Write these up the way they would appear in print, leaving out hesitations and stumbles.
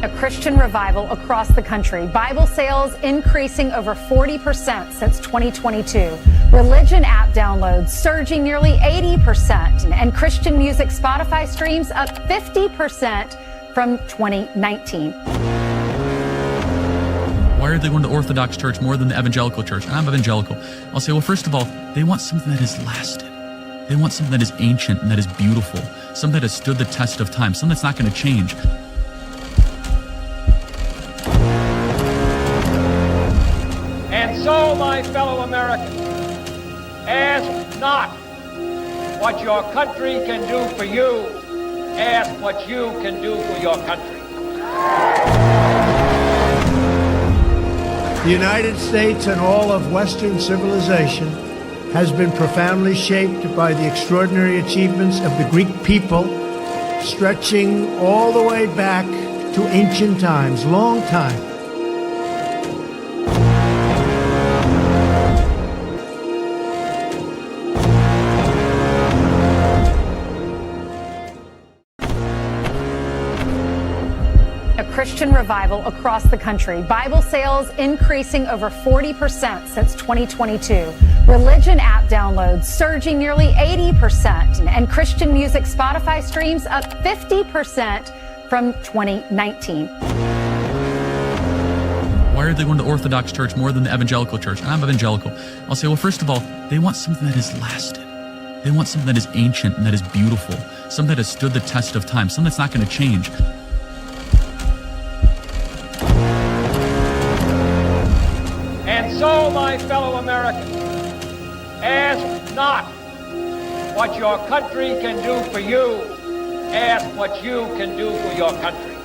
A Christian revival across the country. Bible sales increasing over 40% since 2022. Religion app downloads surging nearly 80%. And Christian music Spotify streams up 50% from 2019. Why are they going to Orthodox church more than the evangelical church? I'm evangelical. I'll say, well, first of all, they want something that has lasted. They want something that is ancient and that is beautiful. Something that has stood the test of time. Something that's not going to change. And so, my fellow Americans, ask not what your country can do for you. Ask what you can do for your country. The United States and all of Western civilization has been profoundly shaped by the extraordinary achievements of the Greek people, stretching all the way back to ancient times, long time. Christian revival across the country. Bible sales increasing over 40% since 2022. Religion app downloads surging nearly 80%. And Christian music Spotify streams up 50% from 2019. Why are they going to Orthodox church more than the evangelical church? I'm evangelical. I'll say, well, first of all, they want something that has lasted. They want something that is ancient and that is beautiful. Something that has stood the test of time. Something that's not going to change. And so, my fellow Americans, ask not what your country can do for you. Ask what you can do for your country.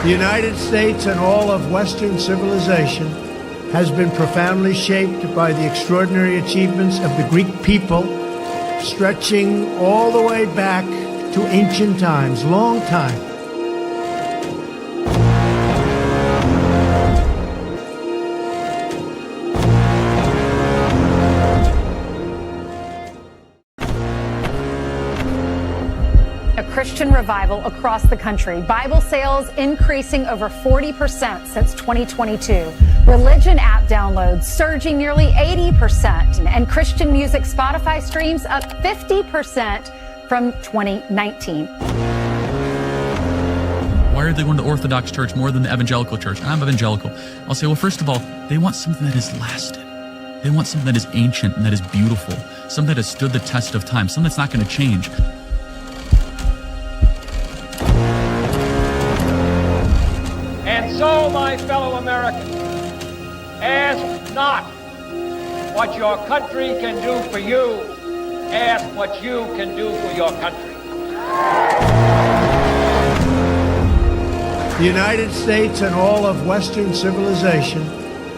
The United States and all of Western civilization has been profoundly shaped by the extraordinary achievements of the Greek people, stretching all the way back to ancient times, long time. Christian revival across the country. Bible sales increasing over 40% since 2022. Religion app downloads surging nearly 80%. And Christian music Spotify streams up 50% from 2019. Why are they going to Orthodox church more than the evangelical church? I'm evangelical. I'll say, well, first of all, they want something that has lasted. They want something that is ancient and that is beautiful. Something that has stood the test of time. Something that's not going to change. And so, my fellow Americans, ask not what your country can do for you. Ask what you can do for your country. The United States and all of Western civilization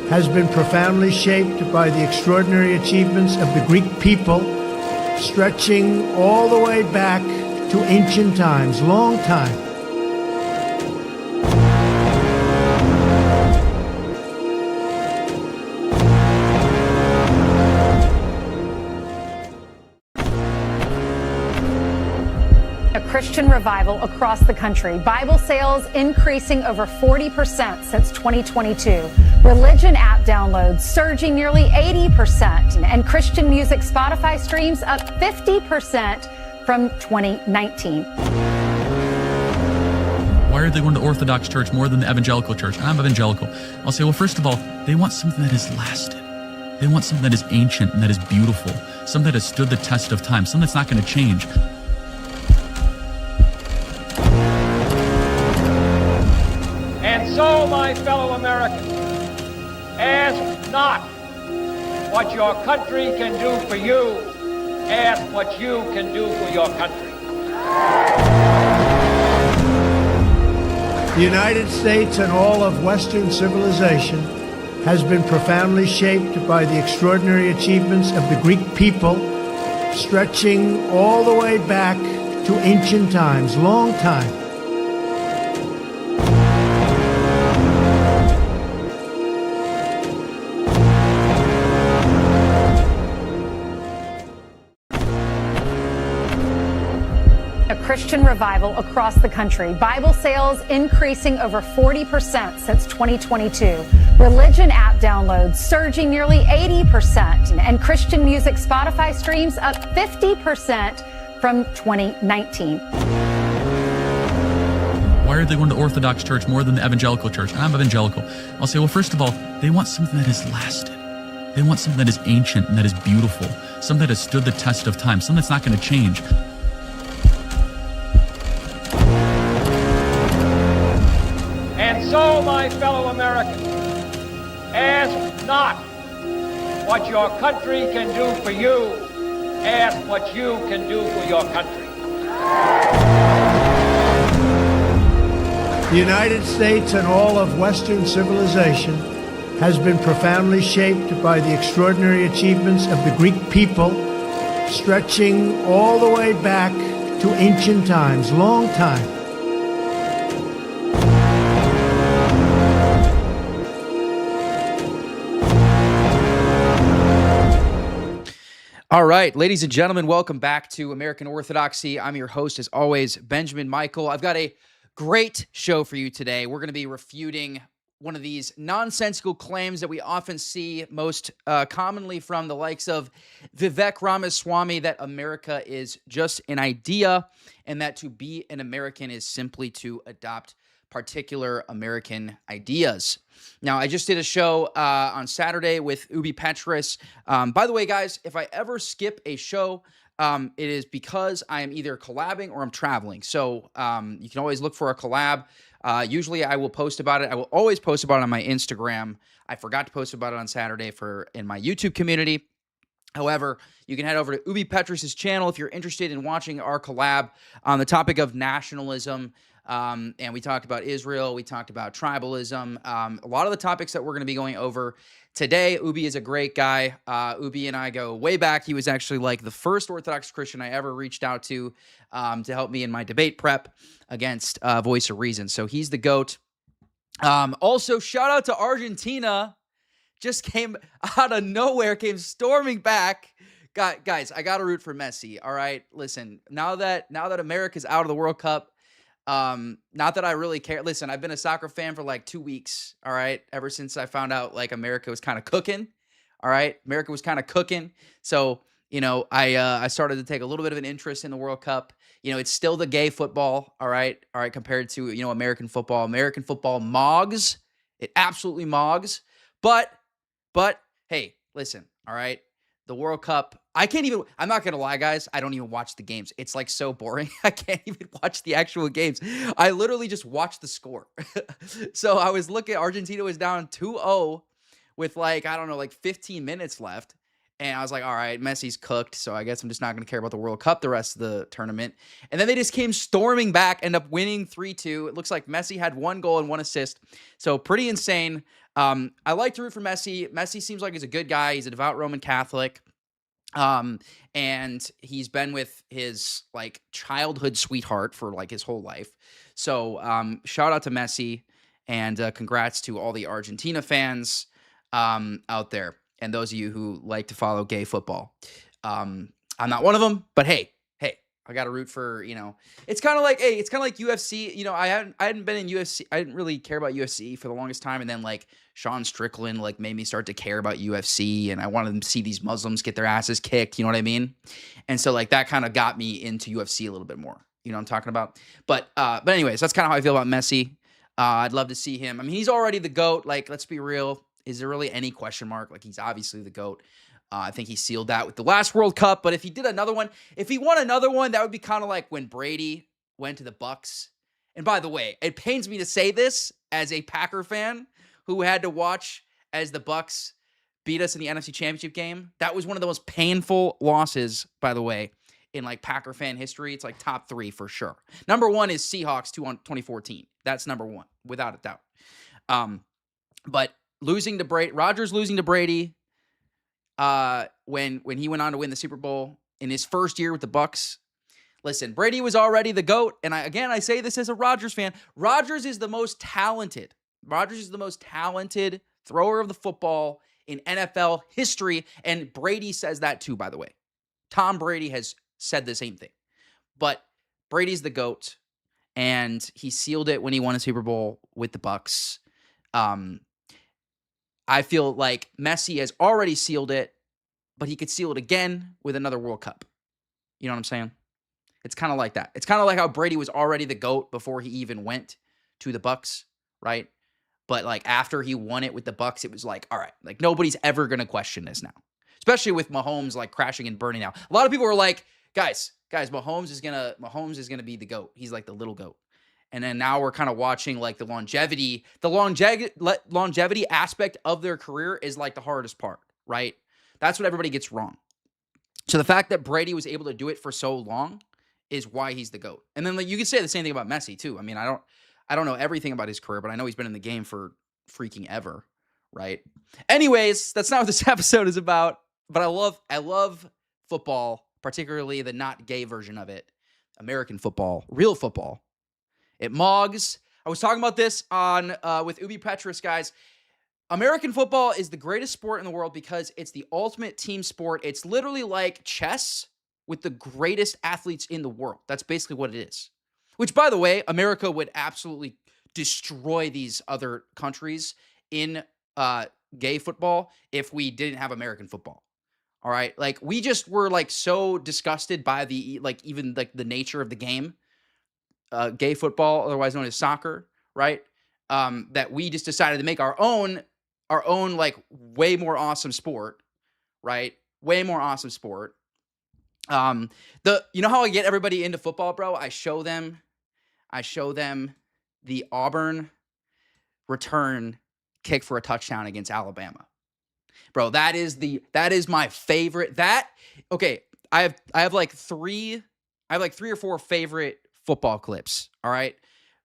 has been profoundly shaped by the extraordinary achievements of the Greek people, stretching all the way back to ancient times, long time. Christian revival across the country. Bible sales increasing over 40% since 2022. Religion app downloads surging nearly 80%. And Christian music Spotify streams up 50% from 2019. Why are they going to Orthodox church more than the evangelical church? I'm evangelical. I'll say, well, first of all, they want something that has lasted. They want something that is ancient and that is beautiful. Something that has stood the test of time. Something that's not going to change. And so, my fellow Americans, ask not what your country can do for you. Ask what you can do for your country. The United States and all of Western civilization has been profoundly shaped by the extraordinary achievements of the Greek people, stretching all the way back to ancient times, long time. Christian revival across the country. Bible sales increasing over 40% since 2022. Religion app downloads surging nearly 80%. And Christian music Spotify streams up 50% from 2019. Why are they going to Orthodox church more than the evangelical church? I'm evangelical. I'll say, well, first of all, they want something that has lasted. They want something that is ancient and that is beautiful, something that has stood the test of time, something that's not going to change. And so, my fellow Americans, ask not what your country can do for you, ask what you can do for your country. The United States and all of Western civilization has been profoundly shaped by the extraordinary achievements of the Greek people, stretching all the way back to ancient times, long time. All right, ladies and gentlemen, welcome back to American Orthodoxy. I'm your host, as always, Benjamin Michael. I've got a great show for you today. We're going to be refuting one of these nonsensical claims that we often see most commonly from the likes of Vivek Ramaswamy, that America is just an idea and that to be an American is simply to adopt particular American ideas. Now, I just did a show on Saturday with Ubi Petrus. By the way, guys, if I ever skip a show, it is because I am either collabing or I'm traveling. So you can always look for a collab. Usually I will post about it. I will always post about it on my Instagram. I forgot to post about it on Saturday in my YouTube community. However, you can head over to Ubi Petrus's channel if you're interested in watching our collab on the topic of nationalism. And we talked about Israel. We talked about tribalism. A lot of the topics that we're going to be going over today. Ubi is a great guy. Ubi and I go way back. He was actually like the first Orthodox Christian I ever reached out to help me in my debate prep against Voice of Reason. So he's the GOAT. Also, shout out to Argentina. Just came out of nowhere, came storming back. Guys, I got to root for Messi. All right, listen. Now that America's out of the World Cup, not that I really care. Listen, I've been a soccer fan for like 2 weeks. All right. Ever since I found out like America was kind of cooking. All right. America was kind of cooking. So, I started to take a little bit of an interest in the World Cup. It's still the gay football. All right. All right. Compared to, American football. American football mogs. It absolutely mogs. But hey, listen. All right. The World Cup, I'm not going to lie, guys. I don't even watch the games. It's like so boring. I can't even watch the actual games. I literally just watch the score. So I was looking, Argentina was down 2-0 with like 15 minutes left. And I was like, all right, Messi's cooked. So I guess I'm just not going to care about the World Cup the rest of the tournament. And then they just came storming back, end up winning 3-2. It looks like Messi had 1 goal and 1 assist. So pretty insane. I like to root for Messi. Messi seems like he's a good guy. He's a devout Roman Catholic. And he's been with his like childhood sweetheart for like his whole life. So, shout out to Messi and, congrats to all the Argentina fans, out there. And those of you who like to follow gay football. I'm not one of them, but hey, I got to root for, it's kind of like UFC. I hadn't been in UFC. I didn't really care about UFC for the longest time. And then like Sean Strickland like made me start to care about UFC, and I wanted to see these Muslims get their asses kicked. You know what I mean? And so like that kind of got me into UFC a little bit more. You know what I'm talking about? But anyways, that's kind of how I feel about Messi. I'd love to see him. I mean, he's already the GOAT. Like, let's be real. Is there really any question mark? Like, he's obviously the GOAT. I think he sealed that with the last World Cup. But if he did another one, if he won another one, that would be kind of like when Brady went to the Bucks. And by the way, it pains me to say this as a Packer fan who had to watch as the Bucks beat us in the NFC Championship game. That was one of the most painful losses, by the way, in like Packer fan history. It's like top 3 for sure. Number 1 is Seahawks 2014. That's number 1, without a doubt. But losing to Brady, Rodgers losing to Brady, when he went on to win the Super Bowl in his first year with the Bucks. Listen, Brady was already the GOAT, and I say this as a Rodgers fan. Rodgers is the most talented. Rodgers is the most talented thrower of the football in NFL history, and Brady says that too, by the way. Tom Brady has said the same thing. But Brady's the GOAT, and he sealed it when he won a Super Bowl with the Bucks. I feel like Messi has already sealed it, but he could seal it again with another World Cup. You know what I'm saying? It's kind of like that. It's kind of like how Brady was already the GOAT before he even went to the Bucks, right? But like after he won it with the Bucks, it was like, all right, like nobody's ever going to question this now. Especially with Mahomes like crashing and burning out. A lot of people were like, guys, Mahomes is going to be the GOAT. He's like the little GOAT. And then now we're kind of watching like the longevity aspect of their career is like the hardest part, right? That's what everybody gets wrong. So the fact that Brady was able to do it for so long is why he's the GOAT. And then like, you can say the same thing about Messi too. I mean, I don't know everything about his career, but I know he's been in the game for freaking ever, right? Anyways, that's not what this episode is about, but I love football, particularly the not gay version of it. American football, real football. It mogs. I was talking about this on with Ubi Petrus, guys. American football is the greatest sport in the world because it's the ultimate team sport. It's literally like chess with the greatest athletes in the world. That's basically what it is. Which, by the way, America would absolutely destroy these other countries in gay football if we didn't have American football. All right? Like, we just were, like, so disgusted by the, like, even, like, the nature of the game, gay football, otherwise known as soccer, right? That we just decided to make our own, like, way more awesome sport, right? Way more awesome sport. You know how I get everybody into football, bro? I show them the Auburn return kick for a touchdown against Alabama. Bro, that is my favorite. Okay, I have like three or four favorite football clips, all right?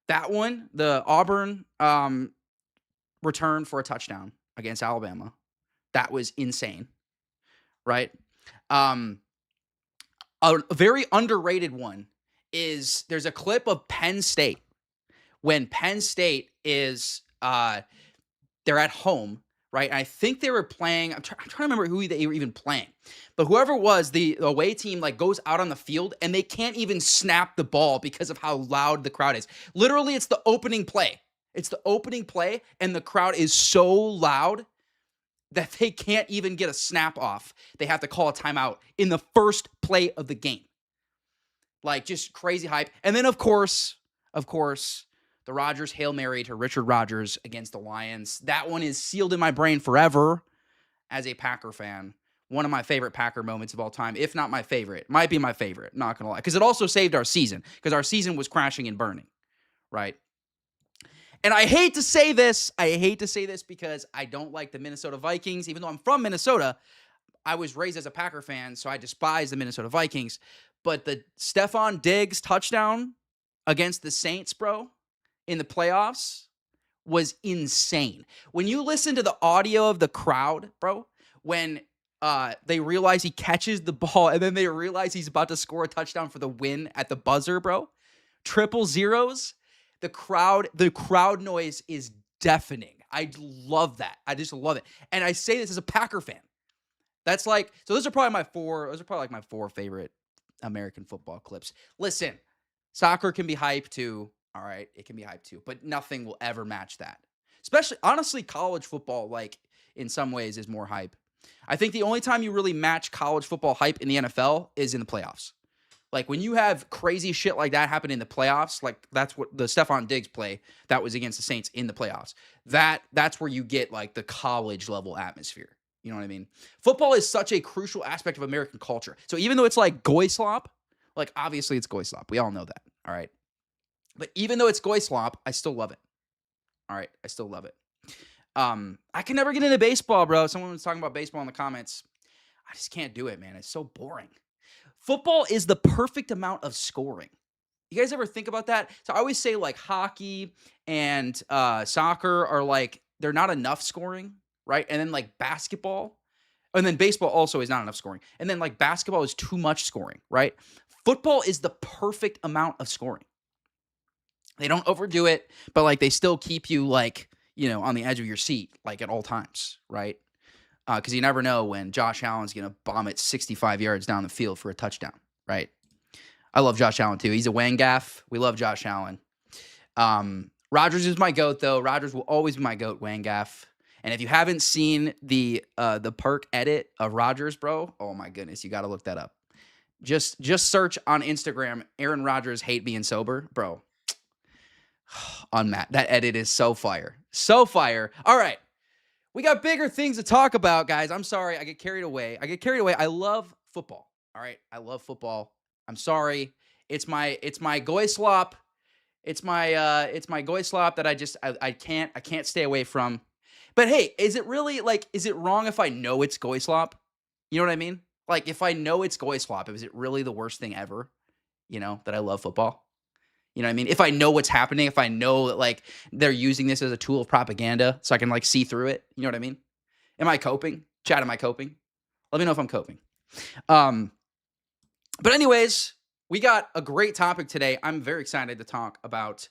That one, the Auburn return for a touchdown against Alabama. That was insane, right? A very underrated one is there's a clip of Penn State when Penn State is they're at home, right? And I think they were playing. I'm trying to remember who they were even playing, but whoever it was, the away team like goes out on the field and they can't even snap the ball because of how loud the crowd is. Literally, it's the opening play. It's the opening play, and the crowd is so loud that they can't even get a snap off. They have to call a timeout in the first play of the game. Like, just crazy hype. And then, of course, the Rodgers Hail Mary to Richard Rodgers against the Lions. That one is sealed in my brain forever as a Packer fan. One of my favorite Packer moments of all time, if not my favorite. Might be my favorite, not going to lie. Because it also saved our season, because our season was crashing and burning, right? And I hate to say this because I don't like the Minnesota Vikings. Even though I'm from Minnesota, I was raised as a Packer fan, so I despise the Minnesota Vikings. But the Stephon Diggs touchdown against the Saints, bro, in the playoffs was insane. When you listen to the audio of the crowd, bro, when they realize he catches the ball and then they realize he's about to score a touchdown for the win at the buzzer, bro, triple zeros. The crowd noise is deafening. I love that. I just love it. And I say this as a Packer fan. That's like, so those are probably my four favorite American football clips. Listen, soccer can be hype too. All right, it can be hype too, but nothing will ever match that. Especially, honestly, college football, like, in some ways is more hype. I think the only time you really match college football hype in the NFL is in the playoffs. Like, when you have crazy shit like that happen in the playoffs, like that's what the Stephon Diggs play that was against the Saints in the playoffs. That's where you get like the college level atmosphere. You know what I mean? Football is such a crucial aspect of American culture. So even though it's like goy slop, like obviously it's goy slop. We all know that. All right. But even though it's goy slop, I still love it. All right. I still love it. I can never get into baseball, bro. Someone was talking about baseball in the comments. I just can't do it, man. It's so boring. Football is the perfect amount of scoring. You guys ever think about that? So I always say like hockey and soccer are like, they're not enough scoring, right? And then like basketball, and then baseball also is not enough scoring. And then like basketball is too much scoring, right? Football is the perfect amount of scoring. They don't overdo it, but like they still keep you like, you know, on the edge of your seat, like at all times, right? Because you never know when Josh Allen's going to bomb it 65 yards down the field for a touchdown, right? I love Josh Allen too. He's a Wangaff. We love Josh Allen. Rodgers is my GOAT though. Rodgers will always be my GOAT, Wangaff. And if you haven't seen the perk edit of Rodgers, bro, oh my goodness, you got to look that up. Just search on Instagram, Aaron Rodgers hate being sober, bro. Unmatched. That edit is so fire. So fire. All right. We got bigger things to talk about, guys. I'm sorry. I get carried away. I love football. All right. I love football. I'm sorry. It's my goy slop. It's my goy slop that I can't stay away from. But hey, is it really is it wrong if I know it's goy slop? You know what I mean? Like if I know it's goy slop, is it really the worst thing ever? You know, that I love football? You know what I mean? If I know what's happening, if I know that they're using this as a tool of propaganda so I can see through it, you know what I mean? Am I coping? Chat, am I coping? Let me know if I'm coping. But anyways, we got a great topic today. I'm very excited to talk about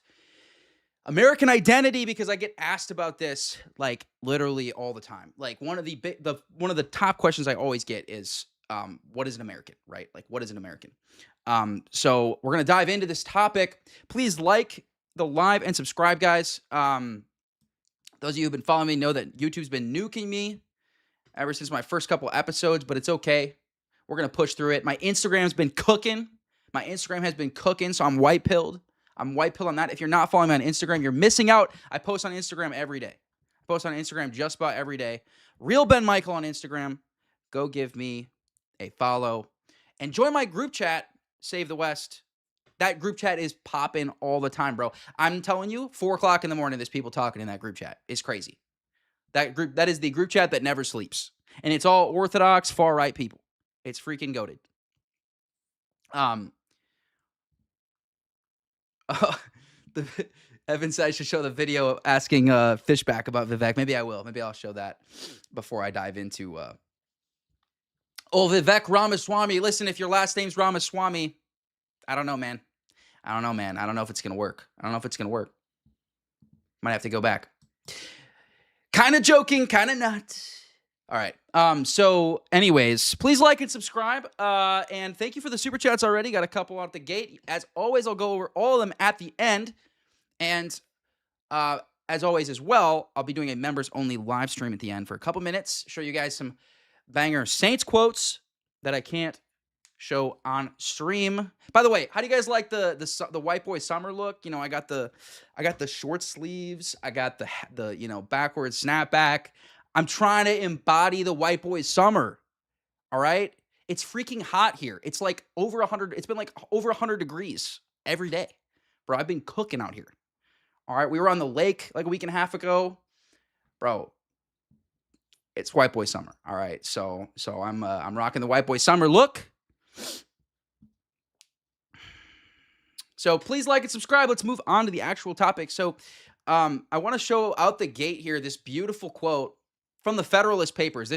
American identity because I get asked about this literally all the time. One of the top questions I always get is what is an American, right? What is an American? So we're going to dive into this topic. Please like the live and subscribe, guys. Those of you who've been following me know that YouTube's been nuking me ever since my first couple episodes, but it's okay. We're going to push through it. My Instagram's been cooking. My Instagram has been cooking, so I'm white-pilled. I'm white-pilled on that. If you're not following me on Instagram, you're missing out. I post on Instagram every day. I post on Instagram just about every day. Real Ben Michael on Instagram. Go give me a follow. And join my group chat, Save the West. That group chat is popping all the time, bro. I'm telling you, 4 o'clock in the morning, there's people talking in that group chat. It's crazy. That is the group chat that never sleeps. And it's all Orthodox, far-right people. It's freaking goated. Evan said I should show the video asking Fishback about Vivek. Maybe I will. Maybe I'll show that before I dive into Vivek Ramaswamy. Listen, if your last name's Ramaswamy, I don't know, man. I don't know if it's going to work. Might have to go back. Kind of joking, kind of not. All right. So anyways, please like and subscribe. And thank you for the super chats already. Got a couple out the gate. As always, I'll go over all of them at the end. And as always as well, I'll be doing a members only live stream at the end for a couple minutes. Show you guys some banger Saints quotes that I can't show on stream. By the way, how do you guys like the white boy summer look? You know, I got the short sleeves. I got the backwards snapback. I'm trying to embody the white boy summer. All right? It's freaking hot here. It's over 100. It's been over 100 degrees every day. Bro, I've been cooking out here. All right? We were on the lake a week and a half ago. Bro, it's white boy summer. All right? So I'm rocking the white boy summer look. So please like and subscribe. Let's move on to the actual topic. So I want to show out the gate here this beautiful quote from the Federalist Papers.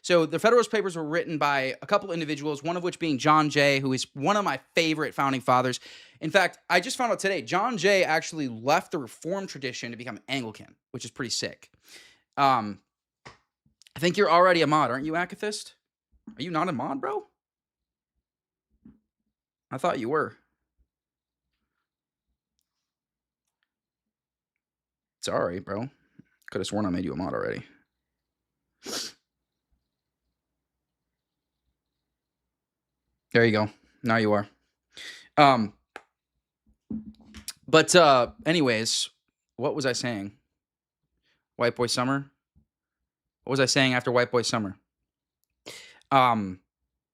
So the Federalist Papers were written by a couple individuals, one of which being John Jay, who is one of my favorite founding fathers. In fact, I just found out today, John Jay actually left the Reformed tradition to become Anglican, which is pretty sick. I think you're already a mod, aren't you, Akathist? Are you not a mod, bro? I thought you were. Sorry, bro. Could have sworn I made you a mod already. There you go. Now you are. But anyways, what was I saying? White boy summer? What was I saying after white boy summer? All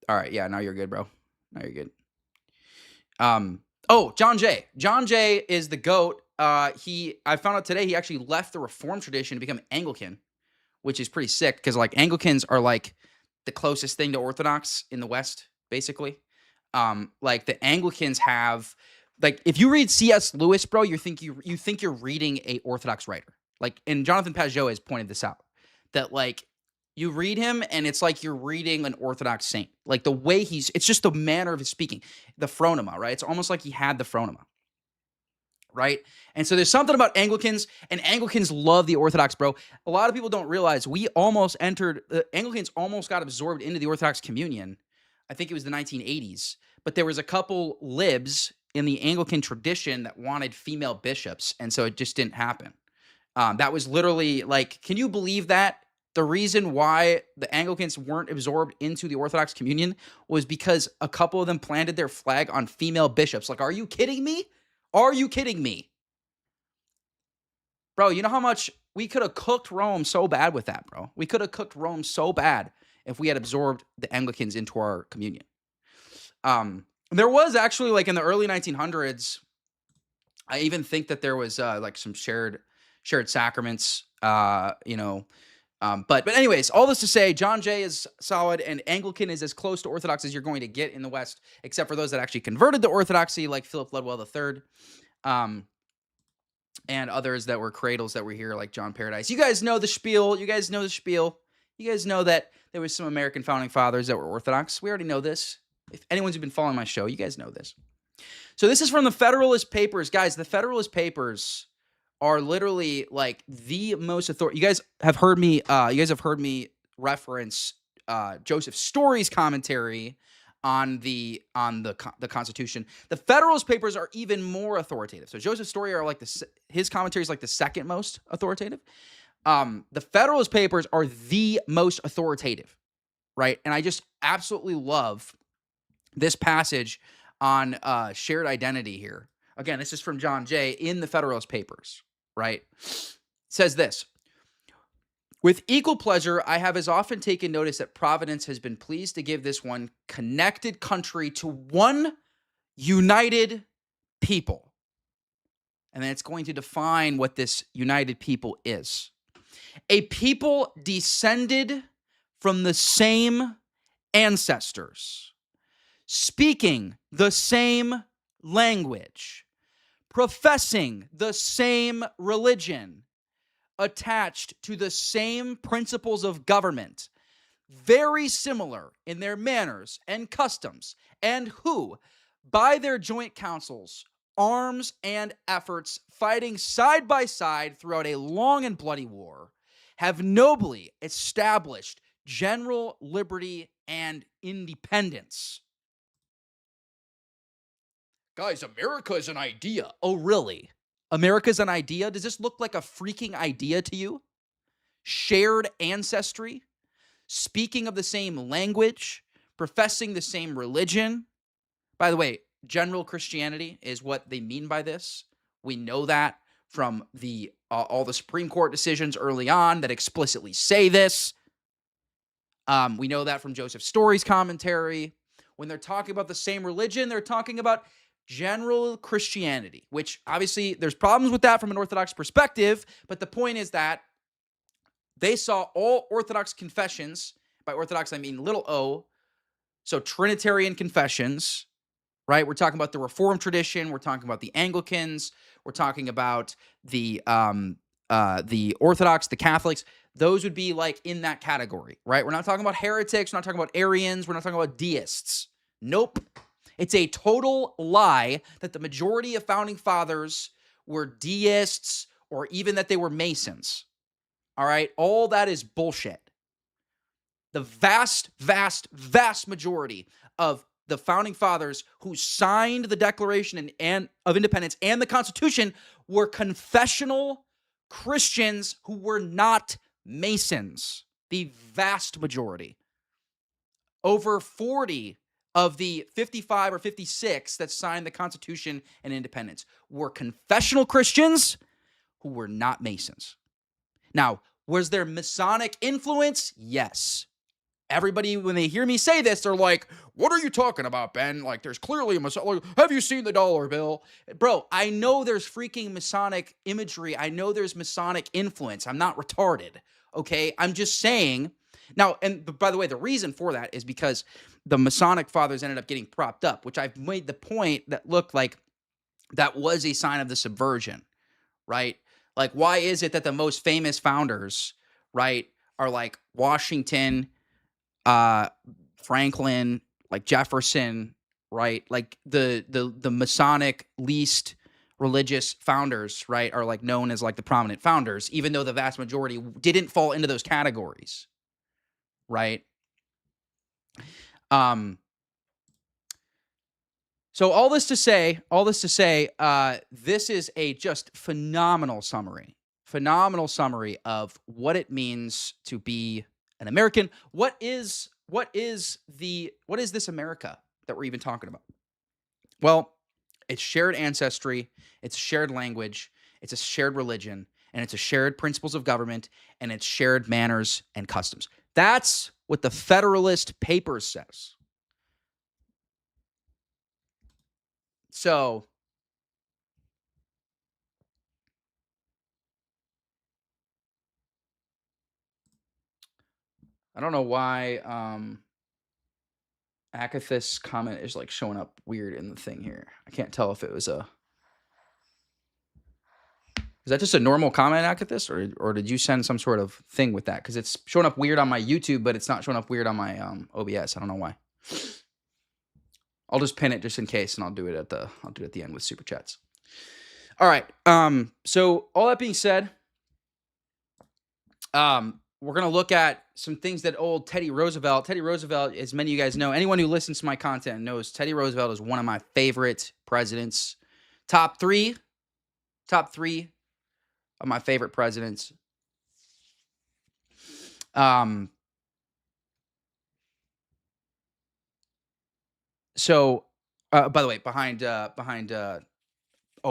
right, yeah, now you're good, bro. Now you're good. John Jay. John Jay is the GOAT. I found out today he actually left the Reformed tradition to become Anglican, which is pretty sick because Anglicans are the closest thing to Orthodox in the West, basically. The Anglicans have if you read C.S. Lewis, bro, you think you're reading a Orthodox writer. And Jonathan Pageau has pointed this out that you read him and it's you're reading an Orthodox saint. The way it's just the manner of his speaking, the phronema, right? It's almost like he had the phronema. Right? And so there's something about Anglicans, and Anglicans love the Orthodox, bro. A lot of people don't realize Anglicans almost got absorbed into the Orthodox communion I think it was the 1980s, but there was a couple libs in the Anglican tradition that wanted female bishops, and so it just didn't happen. That was literally like, can you believe that? The reason why the Anglicans weren't absorbed into the Orthodox communion was because a couple of them planted their flag on female bishops. Like, are you kidding me? Are you kidding me? Bro, you know how much we could have cooked Rome so bad with that, bro? We could have cooked Rome so bad if we had absorbed the Anglicans into our communion. There was actually, like, in the early 1900s, I even think that there was like some shared sacraments, but anyways, all this to say, John Jay is solid, and Anglican is as close to Orthodox as you're going to get in the West, except for those that actually converted to Orthodoxy, like Philip Ludwell III, and others that were cradles that were here, like John Paradise. You guys know the spiel. You guys know that there was some American founding fathers that were Orthodox. We already know this. If anyone's been following my show, you guys know this. So this is from the Federalist Papers. Guys, the Federalist Papers are literally like the most authoritative. You guys have heard me reference Joseph Story's commentary on the Constitution. The Federalist Papers are even more authoritative. So Joseph Story are like his commentary is like the second most authoritative. The Federalist Papers are the most authoritative, right? And I just absolutely love this passage on shared identity here. Again, this is from John Jay in the Federalist Papers, right? It says this: with equal pleasure, I have as often taken notice that Providence has been pleased to give this one connected country to one united people. And then it's going to define what this united people is. A people descended from the same ancestors, speaking the same language, professing the same religion, attached to the same principles of government, very similar in their manners and customs, and who, by their joint counsels, arms, and efforts, fighting side by side throughout a long and bloody war, have nobly established general liberty and independence. Guys, America is an idea. Oh, really? America's an idea? Does this look like a freaking idea to you? Shared ancestry? Speaking of the same language? Professing the same religion? By the way, general Christianity is what they mean by this. We know that from the all the Supreme Court decisions early on that explicitly say this. We know that from Joseph Story's commentary. When they're talking about the same religion, they're talking about general Christianity, which obviously there's problems with that from an Orthodox perspective, but the point is that they saw all Orthodox confessions, by Orthodox I mean little o, so Trinitarian confessions, right? We're talking about the Reformed tradition, we're talking about the Anglicans, we're talking about the Orthodox, the Catholics. Those would be like in that category, right? We're not talking about heretics, we're not talking about Arians, we're not talking about deists. Nope. It's a total lie that the majority of founding fathers were deists or even that they were Masons. All right? All that is bullshit. The vast, vast, vast majority of the founding fathers who signed the Declaration of Independence and the Constitution were confessional Christians who were not Masons. The vast majority. Over 40 of the 55 or 56 that signed the Constitution and Independence were confessional Christians who were not Masons. Now, was there Masonic influence? Yes. Everybody, when they hear me say this, they're like, what are you talking about, Ben? Like, there's clearly a Masonic. Have you seen the dollar bill? Bro, I know there's freaking Masonic imagery. I know there's Masonic influence. I'm not retarded, okay? I'm just saying. Now, and by the way, the reason for that is because the Masonic fathers ended up getting propped up, which I've made the point that looked like that was a sign of the subversion, right? Like, why is it that the most famous founders, right, are like Washington, Franklin, like Jefferson, right? Like the Masonic least religious founders, right, are like known as like the prominent founders, even though the vast majority didn't fall into those categories, right? So all this to say, this is a just phenomenal summary of what it means to be an American. What is this America that we're even talking about? Well, it's shared ancestry, it's shared language, it's a shared religion, and it's a shared principles of government, and it's shared manners and customs. That's what the Federalist Papers says. So I don't know why Akathis comment is like showing up weird in the thing here. I can't tell if it was a... Is that just a normal comment, Akathis, or did you send some sort of thing with that? Because it's showing up weird on my YouTube, but it's not showing up weird on my OBS. I don't know why. I'll just pin it just in case, and I'll do it at the end with super chats. All right. So all that being said, we're gonna look at some things that old Teddy Roosevelt, as many of you guys know, anyone who listens to my content knows Teddy Roosevelt is one of my favorite presidents. Top three of my favorite presidents. So, by the way, behind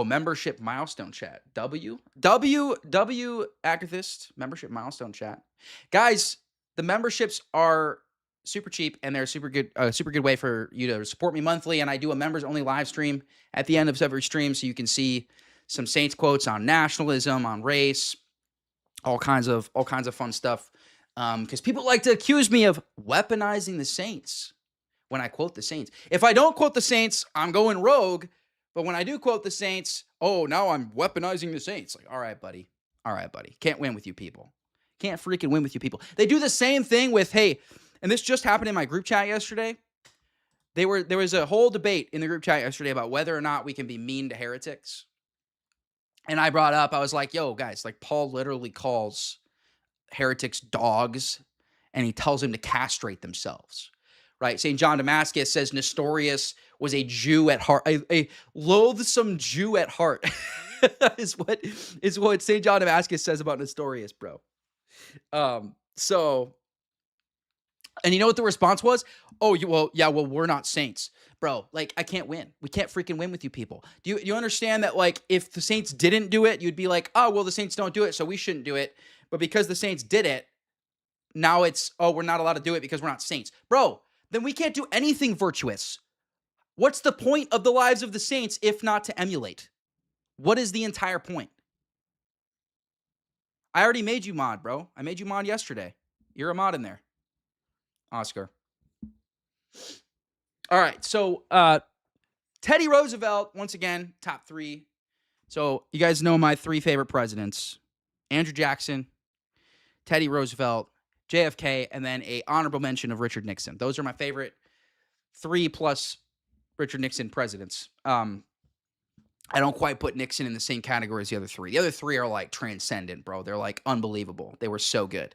membership milestone chat. W Akathist membership milestone chat. Guys, the memberships are super cheap and they're super good way for you to support me monthly. And I do a members only live stream at the end of every stream, so you can see some Saints quotes on nationalism, on race, all kinds of fun stuff. Because people like to accuse me of weaponizing the Saints when I quote the Saints. If I don't quote the Saints, I'm going rogue. But when I do quote the Saints, oh, now I'm weaponizing the Saints. Like, all right, buddy. Can't win with you people. Can't freaking win with you people. They do the same thing with, hey, and this just happened in my group chat yesterday. There was a whole debate in the group chat yesterday about whether or not we can be mean to heretics. And I brought up, I was like, yo, guys, like Paul literally calls heretics dogs, and he tells them to castrate themselves. Right? St. John Damascus says Nestorius was a Jew at heart, a loathsome Jew at heart, is what St. John Damascus says about Nestorius, bro. So, and you know what the response was? Oh, well, we're not saints, bro. Like, I can't win. We can't freaking win with you people. Do you understand that? Like, if the Saints didn't do it, you'd be like, oh, well, the Saints don't do it, so we shouldn't do it. But because the Saints did it, now it's, oh, we're not allowed to do it because we're not saints, bro. Then we can't do anything virtuous. What's the point of the lives of the saints if not to emulate? What is the entire point? I already made you mod, bro. I made you mod yesterday. You're a mod in there, Oscar. All right, so Teddy Roosevelt, once again, top three. So you guys know my three favorite presidents: Andrew Jackson, Teddy Roosevelt, JFK, and then a honorable mention of Richard Nixon. Those are my favorite 3+ Richard Nixon presidents. I don't quite put Nixon in the same category as the other three. The other three are like transcendent, bro. They're like unbelievable. They were so good.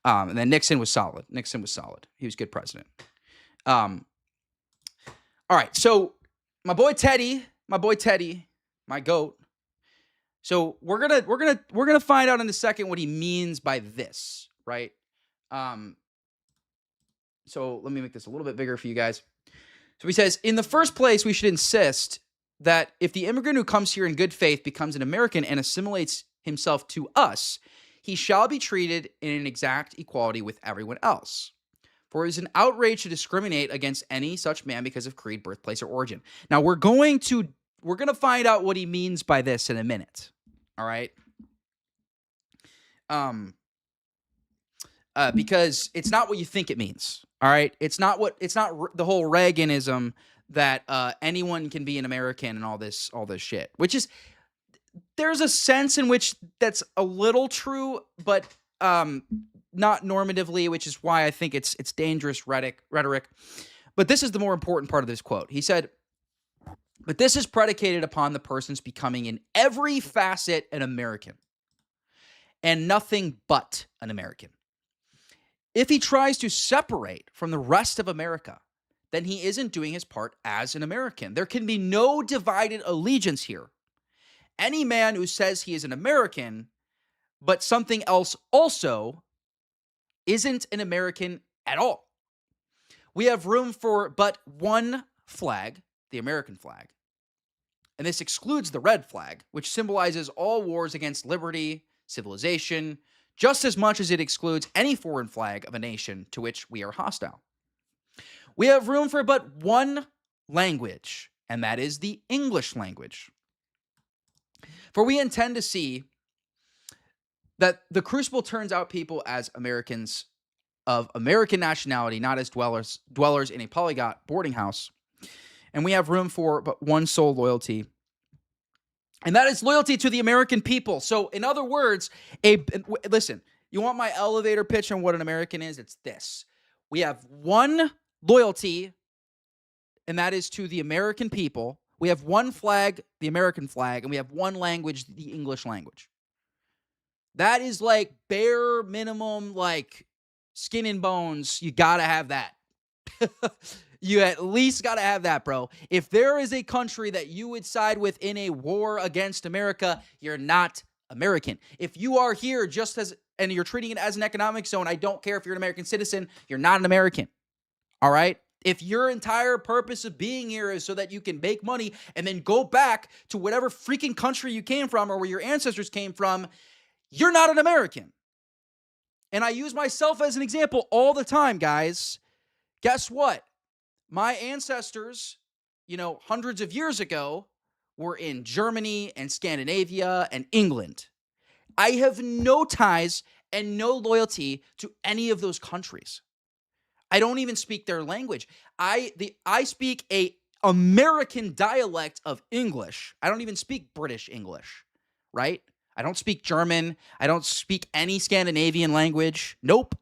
And then Nixon was solid. He was a good president. All right. So my boy Teddy, my goat. So we're gonna find out in a second what he means by this, right? So let me make this a little bit bigger for you guys. So he says, in the first place, we should insist that if the immigrant who comes here in good faith becomes an American and assimilates himself to us, he shall be treated in an exact equality with everyone else. For it is an outrage to discriminate against any such man because of creed, birthplace, or origin. Now we're going to find out what he means by this in a minute. All right. Because it's not what you think it means. All right. It's not the whole Reaganism that anyone can be an American and all this shit, which is, there's a sense in which that's a little true, but not normatively, which is why I think it's dangerous rhetoric. But this is the more important part of this quote. He said, but this is predicated upon the person's becoming in every facet an American and nothing but an American. If he tries to separate from the rest of America then he isn't doing his part as an American. There can be no divided allegiance here. Any man who says he is an American, but something else also, isn't an American at all. We have room for but one flag, the American flag. And this excludes the red flag, which symbolizes all wars against liberty, civilization, just as much as it excludes any foreign flag of a nation to which we are hostile. We have room for but one language, and that is the English language. For we intend to see that the crucible turns out people as Americans of American nationality, not as dwellers in a polyglot boarding house. And we have room for but one sole loyalty, and that is loyalty to the American people. So in other words, listen, you want my elevator pitch on what an American is? It's this. We have one loyalty, and that is to the American people. We have one flag, the American flag, and we have one language, the English language. That is like bare minimum, like skin and bones. You got to have that. You at least got to have that, bro. If there is a country that you would side with in a war against America, you're not American. If you are here and you're treating it as an economic zone, I don't care if you're an American citizen, you're not an American. All right? If your entire purpose of being here is so that you can make money and then go back to whatever freaking country you came from or where your ancestors came from, you're not an American. And I use myself as an example all the time, guys. Guess what? My ancestors, hundreds of years ago, were in Germany and Scandinavia and England. I have no ties and no loyalty to any of those countries. I don't even speak their language. I speak a American dialect of English. I don't even speak British English, right? I don't speak German. I don't speak any Scandinavian language. Nope.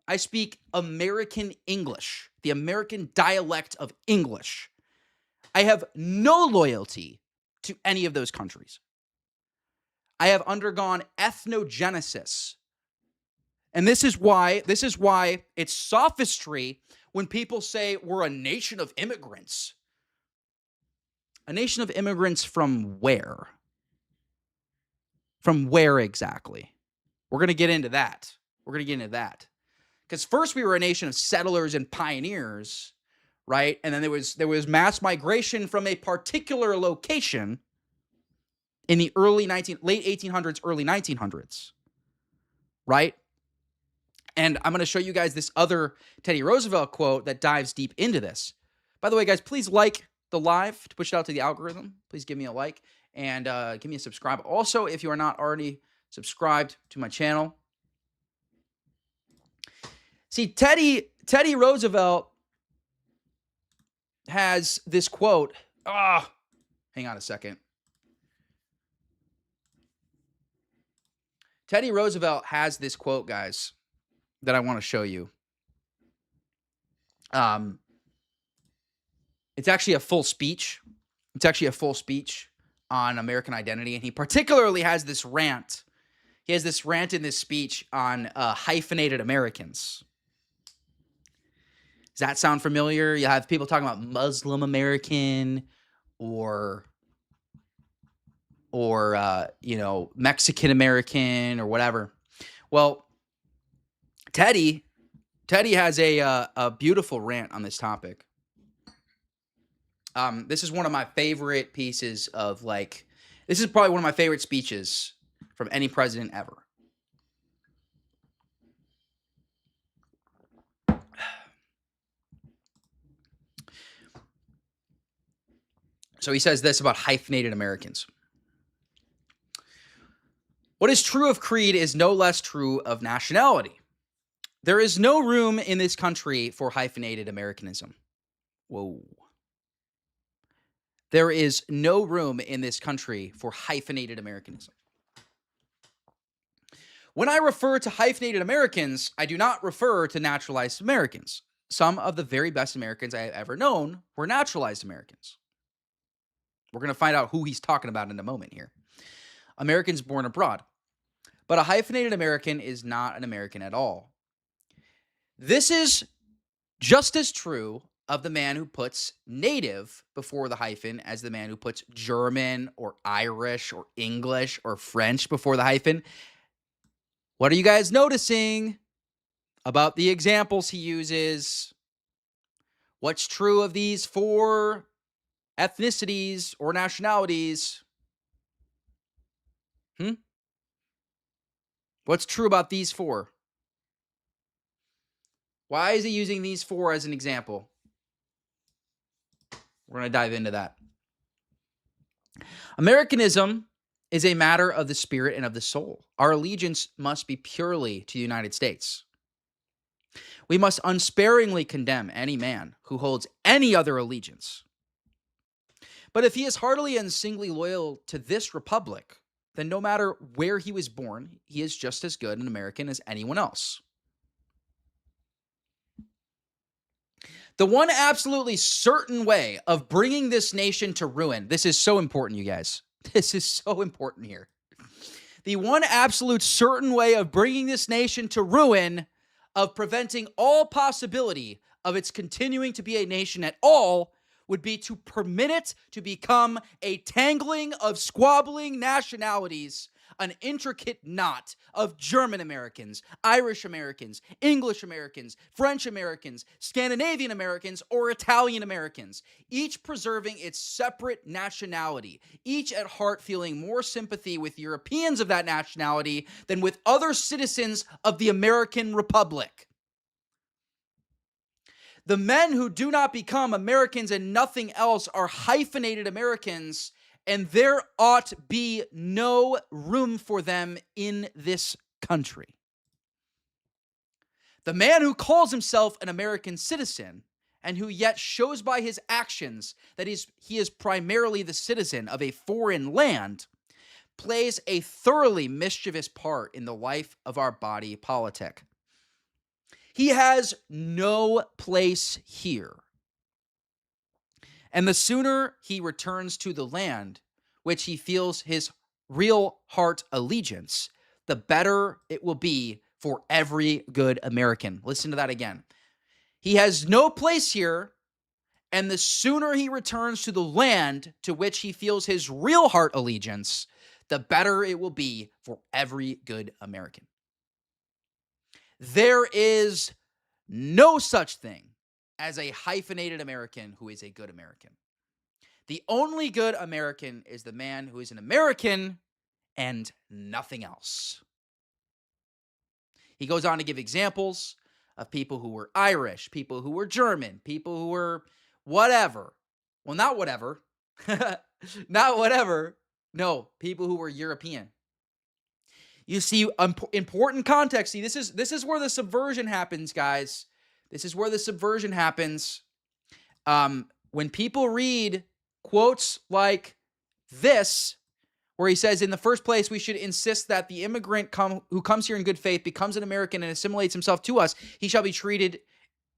I speak American English, the American dialect of English. I have no loyalty to any of those countries. I have undergone ethnogenesis. And this is why it's sophistry when people say we're a nation of immigrants. A nation of immigrants from where? From where exactly? We're going to get into that. Because first we were a nation of settlers and pioneers, right? And then there was mass migration from a particular location in the late 1800s, early 1900s, right? And I'm going to show you guys this other Teddy Roosevelt quote that dives deep into this. By the way, guys, please like the live to push it out to the algorithm. Please give me a like and give me a subscribe. Also, if you are not already subscribed to my channel, see, Teddy Roosevelt has this quote. Hang on a second. Teddy Roosevelt has this quote, guys, that I want to show you. It's actually a full speech. On American identity, and he particularly has this rant. He has this rant in this speech on hyphenated Americans. Does that sound familiar? You have people talking about Muslim American or Mexican American or whatever. Well, Teddy has a beautiful rant on this topic. This is one of my favorite pieces of this is probably one of my favorite speeches from any president ever. So he says this about hyphenated Americans. What is true of creed is no less true of nationality. There is no room in this country for hyphenated Americanism. Whoa. There is no room in this country for hyphenated Americanism. When I refer to hyphenated Americans, I do not refer to naturalized Americans. Some of the very best Americans I have ever known were naturalized Americans. We're going to find out who he's talking about in a moment here. Americans born abroad. But a hyphenated American is not an American at all. This is Just as true of the man who puts native before the hyphen as the man who puts German or Irish or English or French before the hyphen. What are you guys noticing about the examples he uses? What's true of these 4 ethnicities or nationalities? What's true about these 4? Why is he using these 4 as an example? We're going to dive into that. Americanism is a matter of the spirit and of the soul. Our allegiance must be purely to the United States. We must unsparingly condemn any man who holds any other allegiance. But if he is heartily and singly loyal to this republic, then no matter where he was born, he is just as good an American as anyone else. The one absolutely certain way of bringing this nation to ruin, this is so important, you guys. This is so important here. The one absolute certain way of bringing this nation to ruin, of preventing all possibility of its continuing to be a nation at all, would be to permit it to become a tangling of squabbling nationalities, an intricate knot of German Americans, Irish Americans, English Americans, French Americans, Scandinavian Americans, or Italian Americans, each preserving its separate nationality, each at heart feeling more sympathy with Europeans of that nationality than with other citizens of the American Republic. The men who do not become Americans and nothing else are hyphenated Americans, and there ought be no room for them in this country. The man who calls himself an American citizen and who yet shows by his actions that he is primarily the citizen of a foreign land plays a thoroughly mischievous part in the life of our body politic. He has no place here. And the sooner he returns to the land which he feels his real heart allegiance, the better it will be for every good American. Listen to that again. He has no place here, and the sooner he returns to the land to which he feels his real heart allegiance, the better it will be for every good American. There is no such thing as a hyphenated American who is a good American. The only good American is the man who is an American and nothing else. He goes on to give examples of people who were Irish, people who were German, people who were whatever. Well, not whatever. Not whatever. No, people who were European. You see, important context. See, this is where the subversion happens, guys. This is where the subversion happens. When people read quotes like this, where he says, in the first place, we should insist that the immigrant who comes here in good faith becomes an American and assimilates himself to us. He shall be treated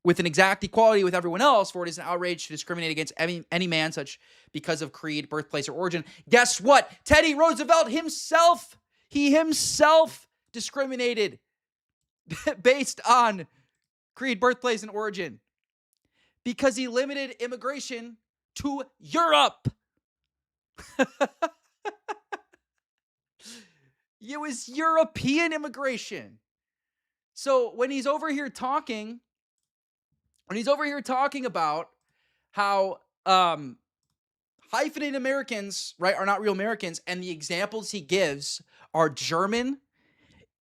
with an exact equality with everyone else, for it is an outrage to discriminate against any man such because of creed, birthplace, or origin. Guess what? Teddy Roosevelt himself, he himself discriminated based on creed, birthplace, and origin because he limited immigration to Europe. It was European immigration. So when he's over here talking about how hyphenated Americans, right, are not real Americans, and the examples he gives are German,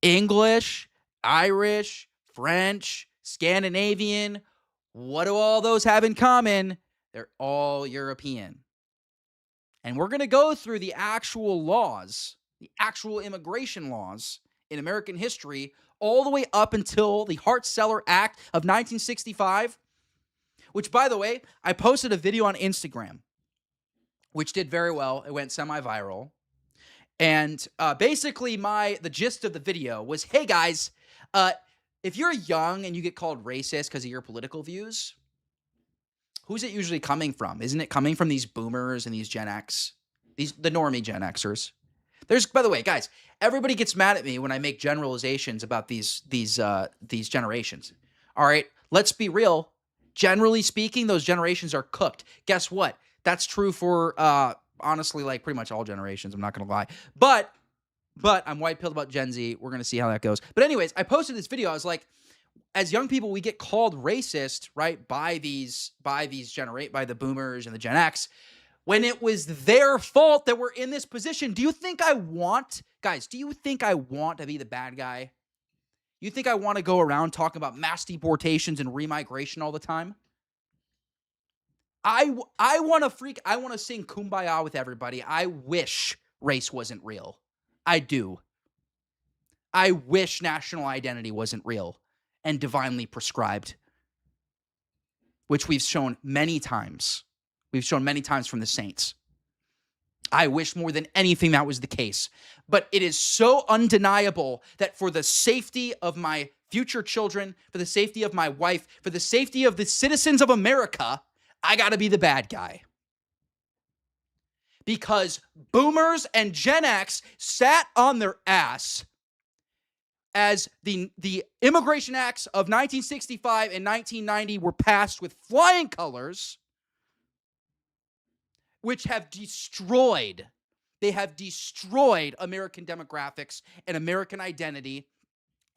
English, Irish, French, Scandinavian. What do all those have in common? They're all European. And we're going to go through the actual laws, the actual immigration laws in American history, all the way up until the Hart-Celler Act of 1965, which, by the way, I posted a video on Instagram, which did very well. It went semi-viral. And basically the gist of the video was, hey, guys, if you're young and you get called racist because of your political views, who's it usually coming from? Isn't it coming from these boomers and these Gen X, the normie Gen Xers? By the way, guys, everybody gets mad at me when I make generalizations about these generations. All right, let's be real. generally speaking, those generations are cooked. Guess what? That's true for, honestly, like pretty much all generations. I'm not going to lie. But I'm white-pilled about Gen Z. We're going to see how that goes. But anyways, I posted this video. I was like, as young people, we get called racist, right, by the boomers and the Gen X, when it was their fault that we're in this position. Do you think I want to be the bad guy? You think I want to go around talking about mass deportations and remigration all the time? I want to sing Kumbaya with everybody. I wish race wasn't real. I do. I wish national identity wasn't real and divinely prescribed, which we've shown many times. We've shown many times from the saints. I wish more than anything that was the case. But it is so undeniable that for the safety of my future children, for the safety of my wife, for the safety of the citizens of America, I got to be the bad guy. Because boomers and Gen X sat on their ass as the Immigration Acts of 1965 and 1990 were passed with flying colors, which have destroyed American demographics and American identity.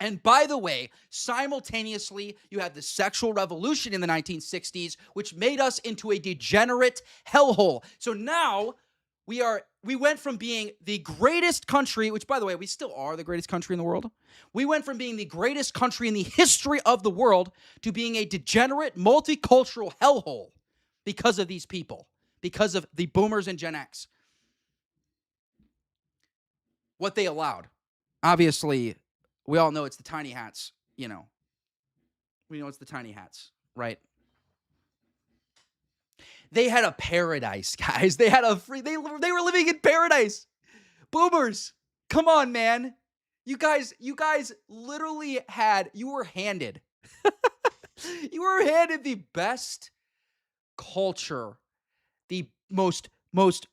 And by the way, simultaneously, you had the sexual revolution in the 1960s, which made us into a degenerate hellhole. So now we went from being the greatest country, which by the way, we still are the greatest country in the world. We went from being the greatest country in the history of the world to being a degenerate multicultural hellhole because of these people, because of the boomers and Gen X. What they allowed. Obviously, we all know it's the tiny hats, We know it's the tiny hats, right? They had a paradise, guys. They were living in paradise. Boomers, come on, man. You guys literally you were handed the best culture, the most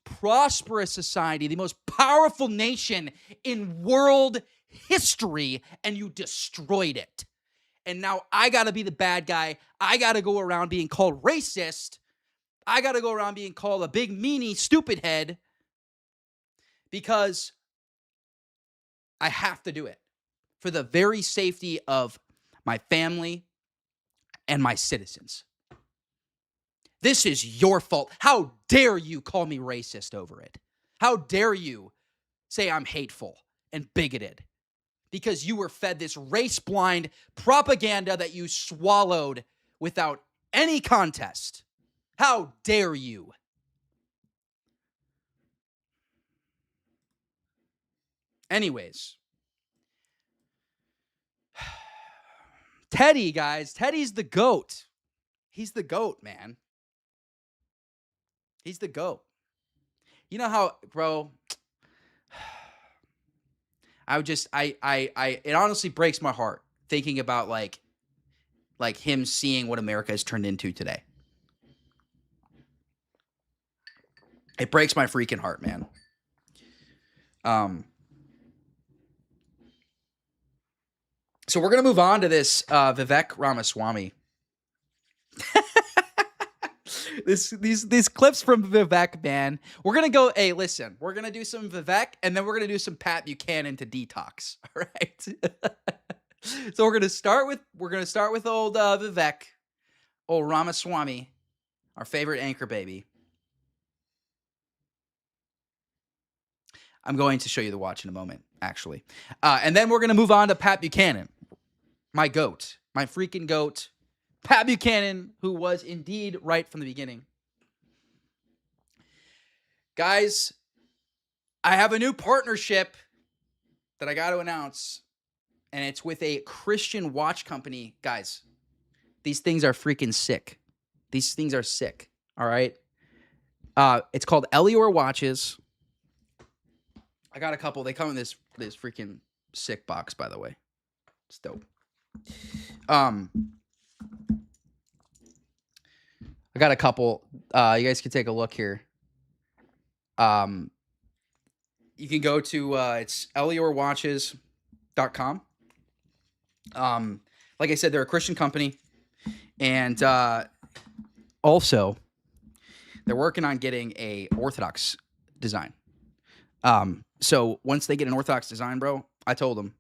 prosperous society, the most powerful nation in world history, and you destroyed it. And now I got to be the bad guy. I got to go around being called racist. I got to go around being called a big meanie stupid head because I have to do it for the very safety of my family and my citizens. This is your fault. How dare you call me racist over it? How dare you say I'm hateful and bigoted because you were fed this race-blind propaganda that you swallowed without any contest? How dare you? Anyways, Teddy, guys. Teddy's the GOAT. He's the GOAT, man. He's the GOAT. You know how, bro, it honestly breaks my heart thinking about like him seeing what America has turned into today. It breaks my freaking heart, man. So we're going to move on to this Vivek Ramaswamy. These clips from Vivek, man. We're going to go, hey, listen, we're going to do some Vivek, and then we're going to do some Pat Buchanan to detox, all right? So we're going to start with old Vivek, old Ramaswamy, our favorite anchor baby. I'm going to show you the watch in a moment, actually. And then we're going to move on to Pat Buchanan, my GOAT, my freaking GOAT. Pat Buchanan, who was indeed right from the beginning. Guys, I have a new partnership that I got to announce, and it's with a Christian watch company. Guys, these things are freaking sick. These things are sick, all right? It's called Elior Watches. I got a couple. They come in this freaking sick box, by the way. It's dope. I got a couple. You guys can take a look here. You can go to it's eliorwatches.com. Like I said, they're a Christian company, and also, they're working on getting a Orthodox design. So once they get an Orthodox design, bro, I told them,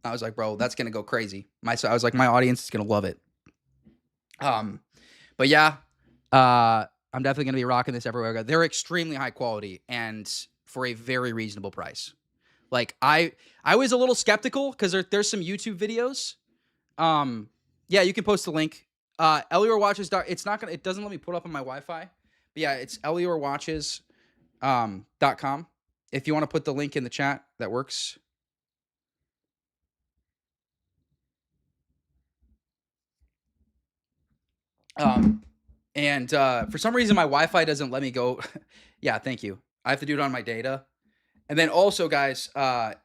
I was like, bro, that's going to go crazy. I was like, my audience is going to love it. But yeah, I'm definitely going to be rocking this everywhere I go. They're extremely high quality and for a very reasonable price. Like I was a little skeptical because there's some YouTube videos. Yeah, you can post the link. Elior Watches. It doesn't let me put up on my Wi-Fi. But yeah, it's eliorwatches.com. If you want to put the link in the chat, that works. And for some reason my Wi-Fi doesn't let me go. Yeah, thank you. I have to do it on my data. And then also, guys,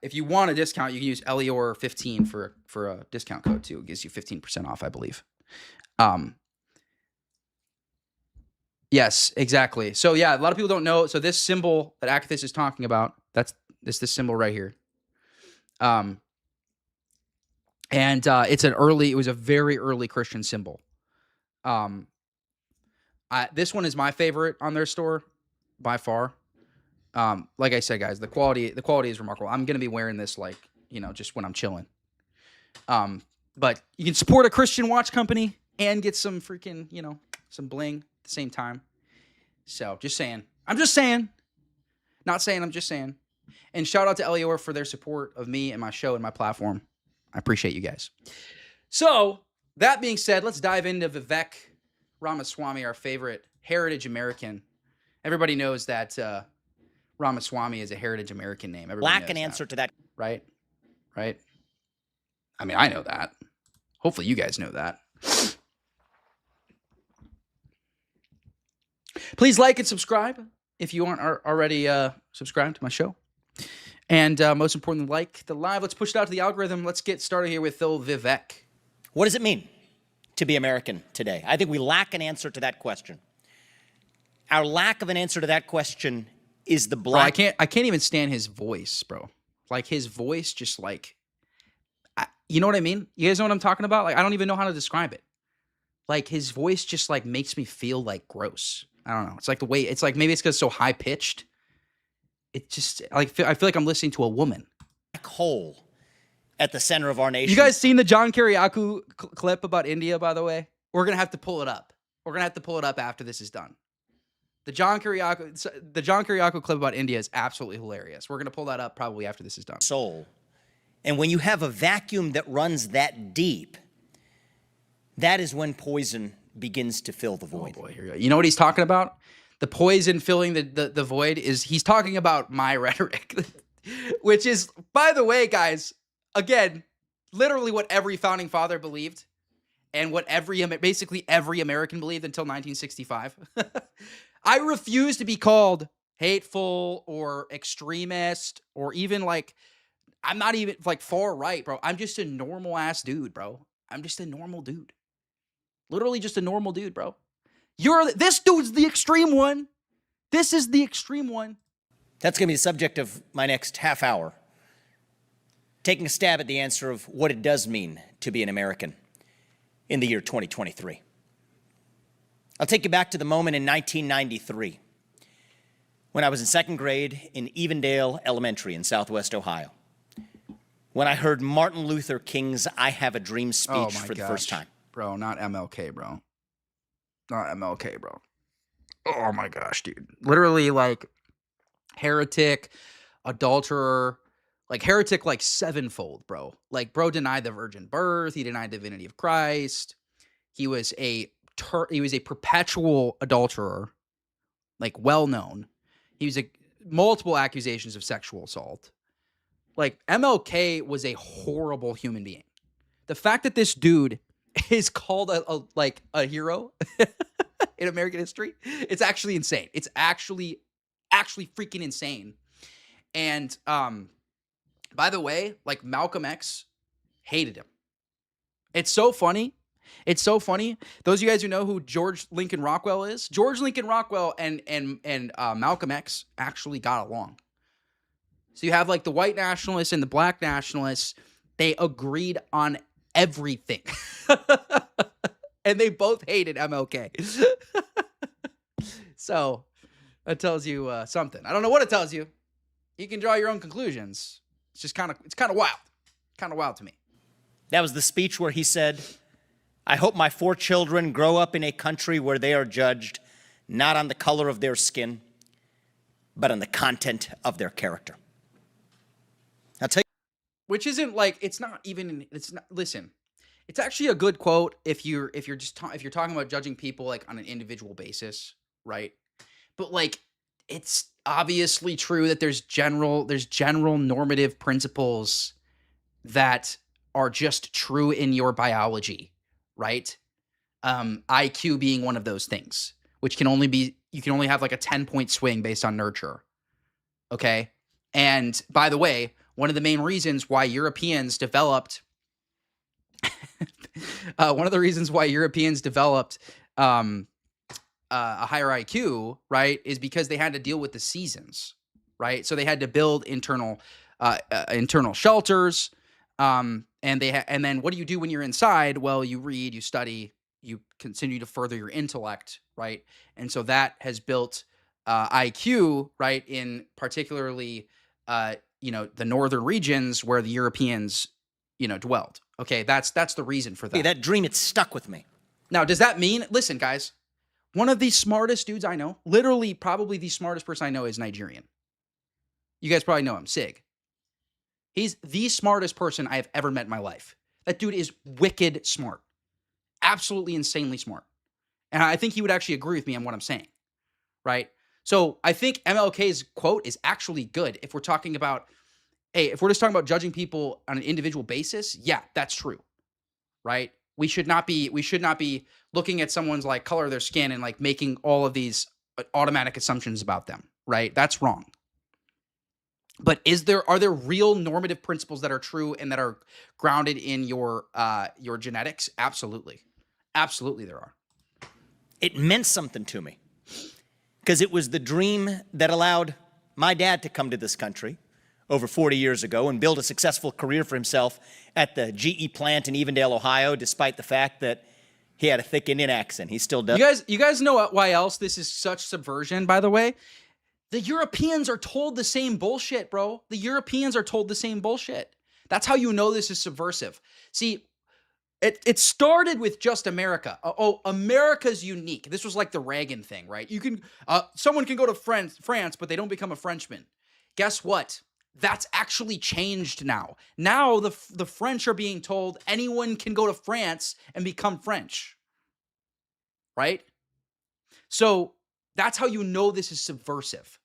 if you want a discount, you can use Elior15 for a discount code too. It gives you 15% off, I believe. Yes, exactly. So yeah, a lot of people don't know. So this symbol that Akathis is talking about, that's this symbol right here. And it was a very early Christian symbol. This one is my favorite on their store by far. Like I said, guys, the quality is remarkable. I'm going to be wearing this like, just when I'm chilling. But you can support a Christian watch company and get some freaking, some bling at the same time. So just saying, I'm just saying, not saying, I'm just saying. And shout out to Elior for their support of me and my show and my platform. I appreciate you guys. So that being said, let's dive into Vivek Ramaswamy, our favorite heritage American. Everybody knows that Ramaswamy is a heritage American name. Everybody Lack knows an that, answer to that. Right? I mean, I know that. Hopefully you guys know that. Please like and subscribe if you aren't already subscribed to my show. And most importantly, like the live. Let's push it out to the algorithm. Let's get started here with Phil Vivek. What does it mean to be American today? I think we lack an answer to that question. Our lack of an answer to that question is the black. Bro, I can't even stand his voice, bro. Like his voice just like, you know what I mean? You guys know what I'm talking about? Like, I don't even know how to describe it. Like his voice just like makes me feel like gross. I don't know. It's like the way, it's like, maybe it's because it's so high pitched. It just like, I feel like I'm listening to a woman. Black hole at the center of our nation. You guys seen the John Kiriakou clip about India, by the way? We're going to have to pull it up. We're going to have to pull it up after this is done. The John Kiriakou clip about India is absolutely hilarious. We're going to pull that up probably after this is done. Soul. And when you have a vacuum that runs that deep, that is when poison begins to fill the void. Oh boy, here we go. You know what he's talking about? The poison filling the void is, he's talking about my rhetoric, which is, by the way, guys, again, literally what every founding father believed and what basically every American believed until 1965. I refuse to be called hateful or extremist or even like, I'm not even like far right, bro. I'm just a normal ass dude, bro. I'm just a normal dude. Literally just a normal dude, bro. This dude's the extreme one. This is the extreme one. That's going to be the subject of my next half hour. Taking a stab at the answer of what it does mean to be an American in the year 2023. I'll take you back to the moment in 1993 when I was in second grade in Evendale Elementary in Southwest Ohio, when I heard Martin Luther King's I Have a Dream speech for the first time. Bro, not MLK, bro. Not MLK, bro. Oh my gosh, dude. Literally like heretic, adulterer, like heretic like sevenfold, bro. Like bro denied the virgin birth. He denied divinity of Christ. He was a perpetual adulterer, like well known. He was multiple accusations of sexual assault. Like MLK was a horrible human being. The fact that this dude is called a hero in American history, it's actually insane. It's actually freaking insane. And by the way, like Malcolm X hated him. It's so funny. It's so funny. Those of you guys who know who George Lincoln Rockwell is, George Lincoln Rockwell and Malcolm X actually got along. So you have like the white nationalists and the black nationalists. They agreed on everything. And they both hated MLK. So that tells you something. I don't know what it tells you. You can draw your own conclusions. It's just kind of wild. Kind of wild to me. That was the speech where he said, I hope my 4 children grow up in a country where they are judged not on the color of their skin, but on the content of their character. I'll tell you. Which isn't like, listen, it's actually a good quote if you're talking about judging people like on an individual basis, right? But like, it's obviously true that there's general normative principles that are just true in your biology, right? IQ being one of those things, which you can only have like a 10-point swing based on nurture. Okay. And by the way, one of the main reasons why Europeans developed a higher IQ, right, is because they had to deal with the seasons, right? So they had to build internal shelters, and then what do you do when you're inside? Well, you read, you study, you continue to further your intellect, right? And so that has built IQ, right, in particularly the northern regions where the Europeans dwelled. Okay, that's the reason for that. Hey, that dream, it stuck with me. Now, does that mean, listen, guys, one of the smartest dudes I know, literally probably the smartest person I know is Nigerian. You guys probably know him, Sig. He's the smartest person I have ever met in my life. That dude is wicked smart. Absolutely insanely smart. And I think he would actually agree with me on what I'm saying, right? So I think MLK's quote is actually good if we're talking about, if we're just talking about judging people on an individual basis, yeah, that's true, right? We should not be looking at someone's like color of their skin and like making all of these automatic assumptions about them, right? That's wrong. But are there real normative principles that are true and that are grounded in your genetics? Absolutely. Absolutely there are. It meant something to me because it was the dream that allowed my dad to come to this country over 40 years ago and build a successful career for himself at the GE plant in Evendale, Ohio, despite the fact that he had a thick Indian accent. He still does. You guys know why else this is such subversion, by the way? The Europeans are told the same bullshit, bro. The Europeans are told the same bullshit. That's how you know this is subversive. See, it started with just America. America's unique. This was like the Reagan thing, right? Someone can go to France, but they don't become a Frenchman. Guess what? That's actually changed now. Now the French are being told anyone can go to France and become French, right? So that's how you know this is subversive,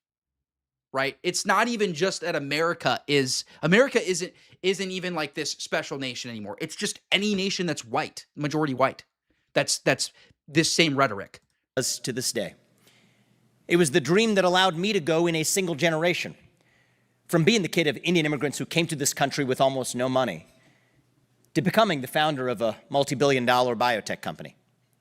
right? It's not even just that America isn't even like this special nation anymore. It's just any nation that's white, majority white. That's this same rhetoric. To this day. It was the dream that allowed me to go in a single generation from being the kid of Indian immigrants who came to this country with almost no money to becoming the founder of a multi-billion-dollar biotech company.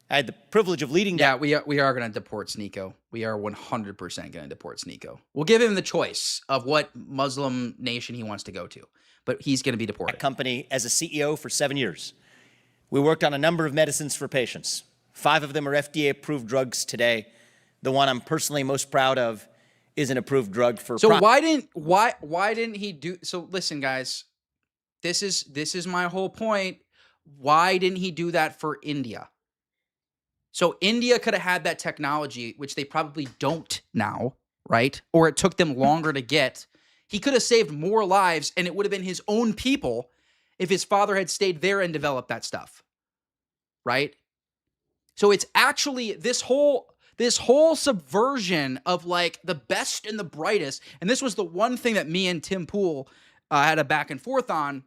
I had the privilege of leading. Yeah, we are going to deport Sneeko. We are 100% going to deport Sneeko. We'll give him the choice of what Muslim nation he wants to go to, but he's going to be deported. Company as a CEO for 7 years. We worked on a number of medicines for patients. 5 of them are FDA-approved drugs today. The one I'm personally most proud of is an approved drug for. So why didn't he do? So listen, guys, this is my whole point. Why didn't he do that for India? So India could have had that technology, which they probably don't now, right? Or it took them longer to get. He could have saved more lives, and it would have been his own people if his father had stayed there and developed that stuff, right? So it's actually this whole subversion of like the best and the brightest. And this was the one thing that me and Tim Pool had a back and forth on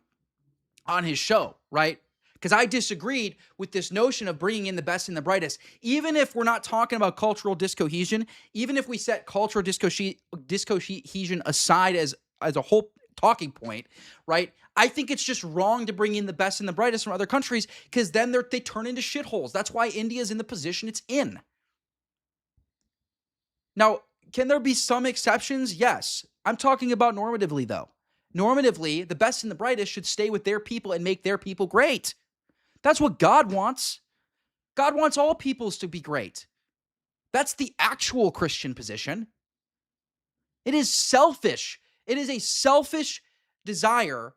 his show, right? Because I disagreed with this notion of bringing in the best and the brightest. Even if we're not talking about cultural discohesion, even if we set cultural discohesion aside as a whole talking point, right? I think it's just wrong to bring in the best and the brightest from other countries because then they turn into shitholes. That's why India's in the position it's in. Now, can there be some exceptions? Yes. I'm talking about normatively, though. Normatively, the best and the brightest should stay with their people and make their people great. That's what God wants. God wants all peoples to be great. That's the actual Christian position. It is selfish. It is a selfish desire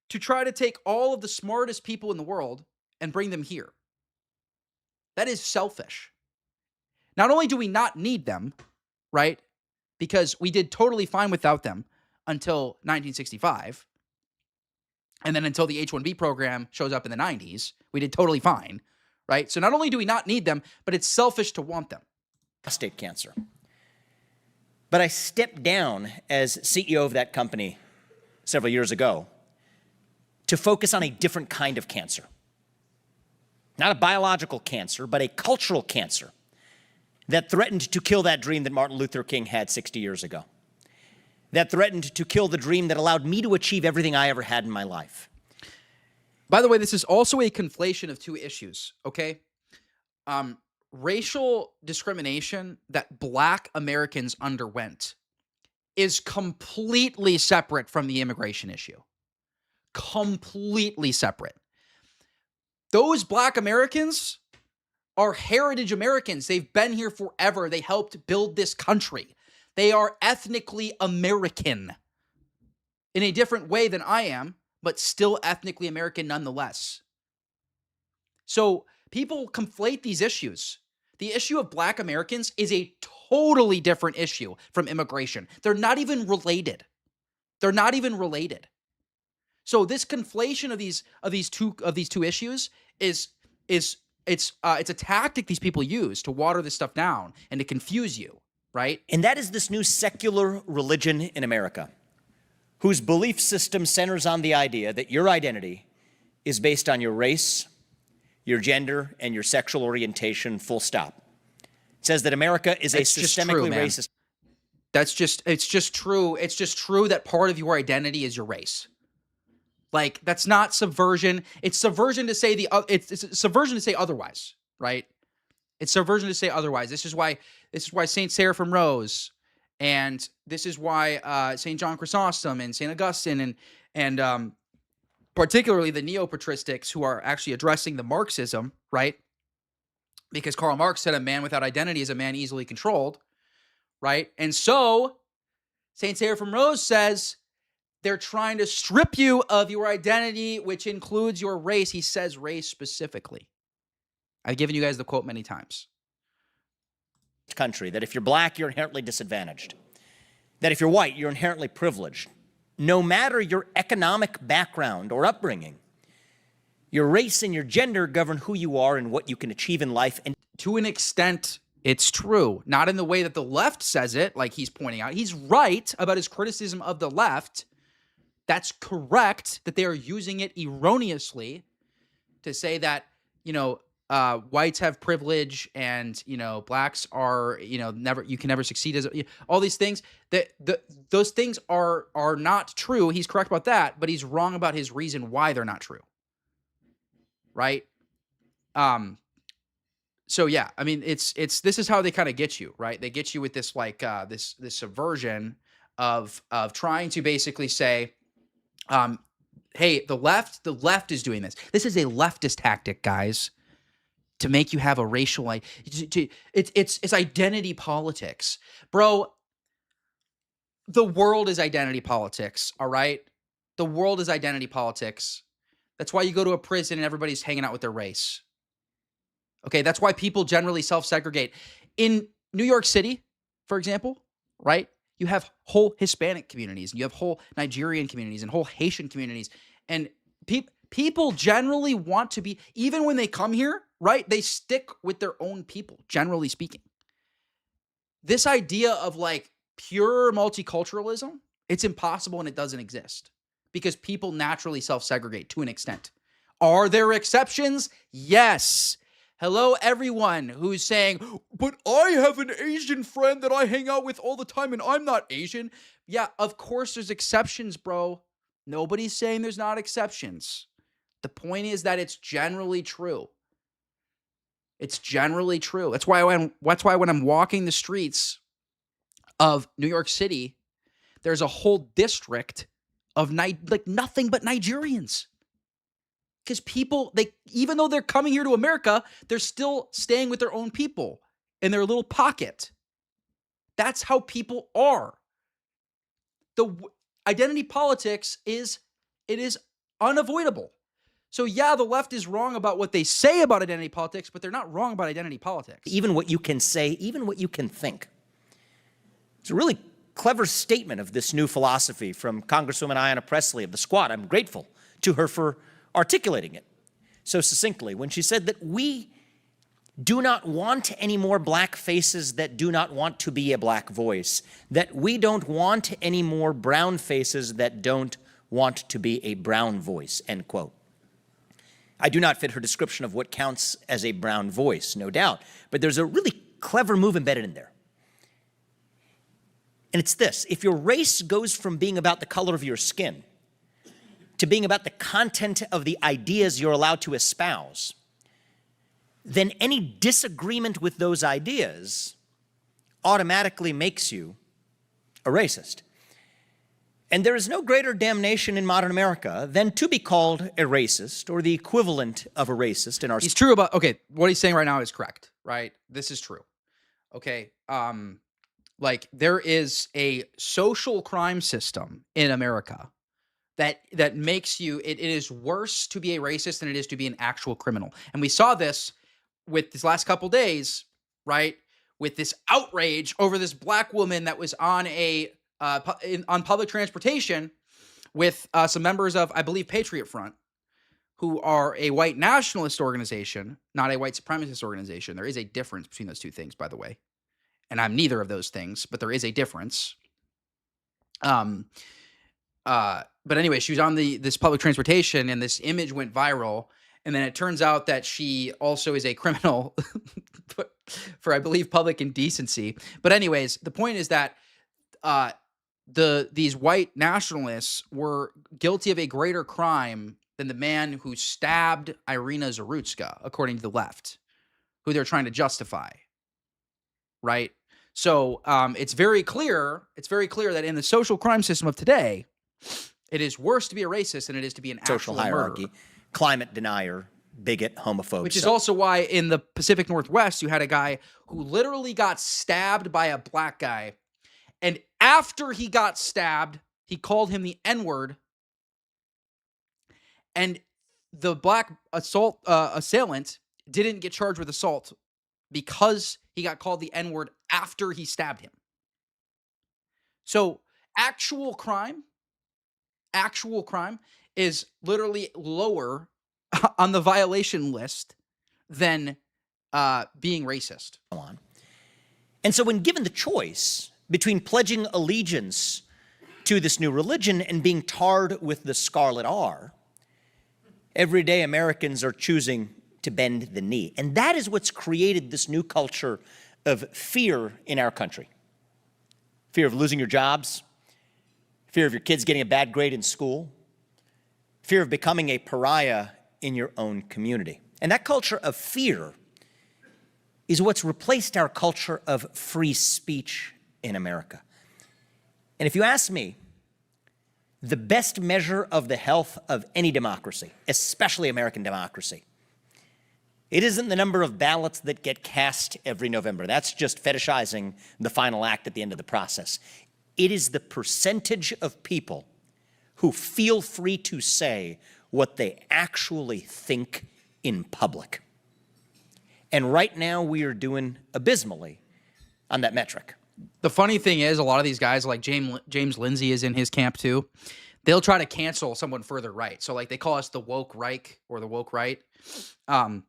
to try to take all of the smartest people in the world and bring them here. That is selfish. Not only do we not need them, right? Because we did totally fine without them until 1965. And then until the H-1B program shows up in the 90s, we did totally fine, right? So not only do we not need them, but it's selfish to want them. Prostate cancer. But I stepped down as CEO of that company several years ago to focus on a different kind of cancer. Not a biological cancer, but a cultural cancer that threatened to kill that dream that Martin Luther King had 60 years ago. That threatened to kill the dream that allowed me to achieve everything I ever had in my life. By the way, this is also a conflation of two issues, okay? Racial discrimination that Black Americans underwent is completely separate from the immigration issue. Completely separate. Those Black Americans are heritage Americans. They've been here forever. They helped build this country. They are ethnically American in a different way than I am, but still ethnically American nonetheless. So people conflate these issues. The issue of Black Americans is a totally different issue from immigration. They're not even related. They're not even related. So this conflation of these two issues is a tactic these people use to water this stuff down and to confuse you, right? And that is this new secular religion in America, whose belief system centers on the idea that your identity is based on your race, your gender, and your sexual orientation, full stop. It says that America is a systemically racist. It's just true. It's just true that part of your identity is your race. Like, that's not subversion. It's subversion to say it's subversion to say otherwise, right? It's subversion to say otherwise. This is why Saint Seraphim Rose, and this is why Saint John Chrysostom and St Augustine and particularly the neo-patristics who are actually addressing the Marxism, right? Because Karl Marx said a man without identity is a man easily controlled, right? And so Saint Seraphim Rose says they're trying to strip you of your identity, which includes your race. He says race specifically. I've given you guys the quote many times. Country, that if you're Black, you're inherently disadvantaged. That if you're white, you're inherently privileged. No matter your economic background or upbringing, your race and your gender govern who you are and what you can achieve in life. And to an extent, it's true. Not in the way that the left says it, like he's pointing out. He's right about his criticism of the left. That's correct that they are using it erroneously to say that, whites have privilege and, Blacks are, you can never succeed as all these things. Those things are not true. He's correct about that, but he's wrong about his reason why they're not true. Right? So yeah, I mean, this is how they kind of get you, right? They get you with this this subversion of trying to basically say, hey, the left is doing this. This is a leftist tactic, guys, to make you have a racial, it's identity politics. Bro, the world is identity politics, all right? The world is identity politics. That's why you go to a prison and everybody's hanging out with their race. Okay, that's why people generally self-segregate. In New York City, for example, right? You have whole Hispanic communities, and you have whole Nigerian communities and whole Haitian communities. And people generally want to be, even when they come here, right? They stick with their own people, generally speaking. This idea of pure multiculturalism, it's impossible and it doesn't exist because people naturally self-segregate to an extent. Are there exceptions? Yes. Hello, everyone who's saying, but I have an Asian friend that I hang out with all the time and I'm not Asian. Yeah, of course there's exceptions, bro. Nobody's saying there's not exceptions. The point is that it's generally true. It's generally true. That's why when I'm walking the streets of New York City, there's a whole district of nothing but Nigerians. Because people, even though they're coming here to America, they're still staying with their own people. in their little pocket. That's how people are. Identity politics is unavoidable. So yeah, the left is wrong about what they say about identity politics, but they're not wrong about identity politics. Even what you can say, even what you can think. It's a really clever statement of this new philosophy from Congresswoman Ayanna Pressley of the Squad. I'm grateful to her for articulating it so succinctly when she said that we do not want any more black faces that do not want to be a black voice, that we don't want any more brown faces that don't want to be a brown voice, end quote. I do not fit her description of what counts as a brown voice, no doubt, but there's a really clever move embedded in there. And it's this: if your race goes from being about the color of your skin to being about the content of the ideas you're allowed to espouse, then any disagreement with those ideas automatically makes you a racist. And there is no greater damnation in modern America than to be called a racist, or the equivalent of a racist in our... He's true about, okay, what he's saying right now is correct, right? This is true. Okay, like there is a social crime system in America that makes you, it is worse to be a racist than it is to be an actual criminal. And we saw this with this last couple days, right? With this outrage over this black woman that was on on public transportation with some members of, I believe, Patriot Front, who are a white nationalist organization, not a white supremacist organization. There is a difference between those two things, by the way. And I'm neither of those things, but there is a difference. But anyway, she was on this public transportation, and this image went viral. And then it turns out that she also is a criminal for, I believe, public indecency. But anyways, the point is that these white nationalists were guilty of a greater crime than the man who stabbed Irina Zarutska, according to the left, who they're trying to justify, right? So it's very clear that in the social crime system of today, it is worse to be a racist than it is to be an social actual hierarchy, murderer. Climate denier, bigot, homophobe. Which is also why in the Pacific Northwest, you had a guy who literally got stabbed by a black guy. And after he got stabbed, he called him the N-word. And the black assailant didn't get charged with assault because he got called the N-word after he stabbed him. So actual crime is literally lower on the violation list than being racist. And so when given the choice between pledging allegiance to this new religion and being tarred with the scarlet R, everyday Americans are choosing to bend the knee. And that is what's created this new culture of fear in our country. Fear of losing your jobs, fear of your kids getting a bad grade in school, fear of becoming a pariah in your own community. And that culture of fear is what's replaced our culture of free speech in America. And if you ask me, the best measure of the health of any democracy, especially American democracy, it isn't the number of ballots that get cast every November. That's just fetishizing the final act at the end of the process. It is the percentage of people who feel free to say what they actually think in public. And right now we are doing abysmally on that metric. The funny thing is, a lot of these guys, like James Lindsay is in his camp too, they'll try to cancel someone further right. So like they call us the woke Reich or the woke right. And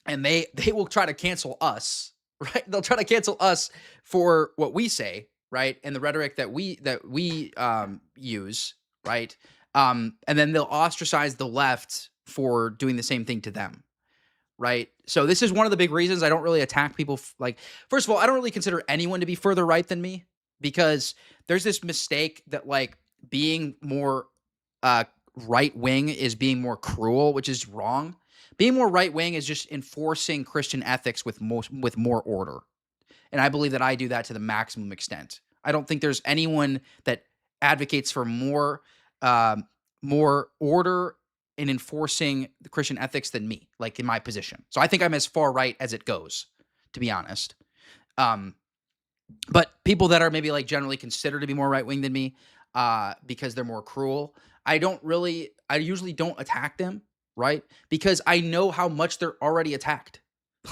they will try to cancel us, right? They'll try to cancel us for what we say, right? And the rhetoric that we use, right? And then they'll ostracize the left for doing the same thing to them, right? So this is one of the big reasons I don't really attack people. Like, first of all, I don't really consider anyone to be further right than me, because there's this mistake that like being more right wing is being more cruel, which is wrong. Being more right wing is just enforcing Christian ethics with more order, and I believe that I do that to the maximum extent. I don't think there's anyone that advocates for more order in enforcing the Christian ethics than me, like in my position. So I think I'm as far right as it goes, to be honest. But people that are maybe like generally considered to be more right wing than me, because they're more cruel, I usually don't attack them, right? Because I know how much they're already attacked.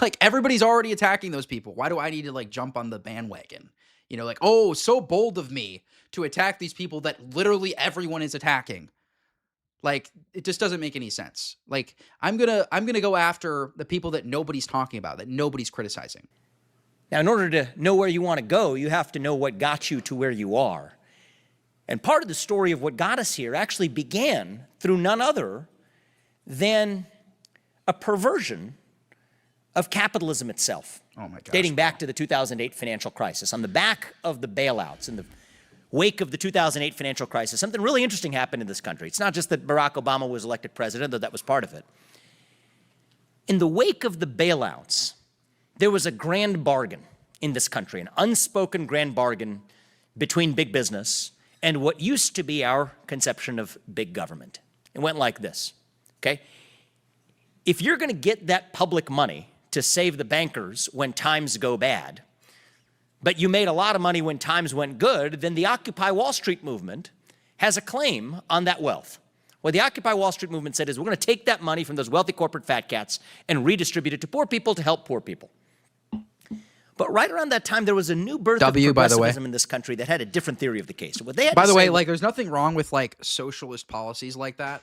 Like everybody's already attacking those people. Why do I need to like jump on the bandwagon? You know, like, oh, so bold of me to attack these people that literally everyone is attacking. Like, it just doesn't make any sense. Like, I'm gonna go after the people that nobody's talking about, that nobody's criticizing. Now, in order to know where you want to go, you have to know what got you to where you are. And part of the story of what got us here actually began through none other than a perversion of capitalism itself. Oh my gosh. Dating back to the 2008 financial crisis. On the back of the bailouts, in the wake of the 2008 financial crisis, something really interesting happened in this country. It's not just that Barack Obama was elected president, though that was part of it. In the wake of the bailouts, there was a grand bargain in this country, an unspoken grand bargain between big business and what used to be our conception of big government. It went like this, okay? If you're going to get that public money to save the bankers when times go bad, but you made a lot of money when times went good, then the Occupy Wall Street movement has a claim on that wealth. What the Occupy Wall Street movement said is, we're going to take that money from those wealthy corporate fat cats and redistribute it to poor people to help poor people. But right around that time, there was a new birth of progressivism in this country that had a different theory of the case. What they had By the way, like, there's nothing wrong with like socialist policies like that.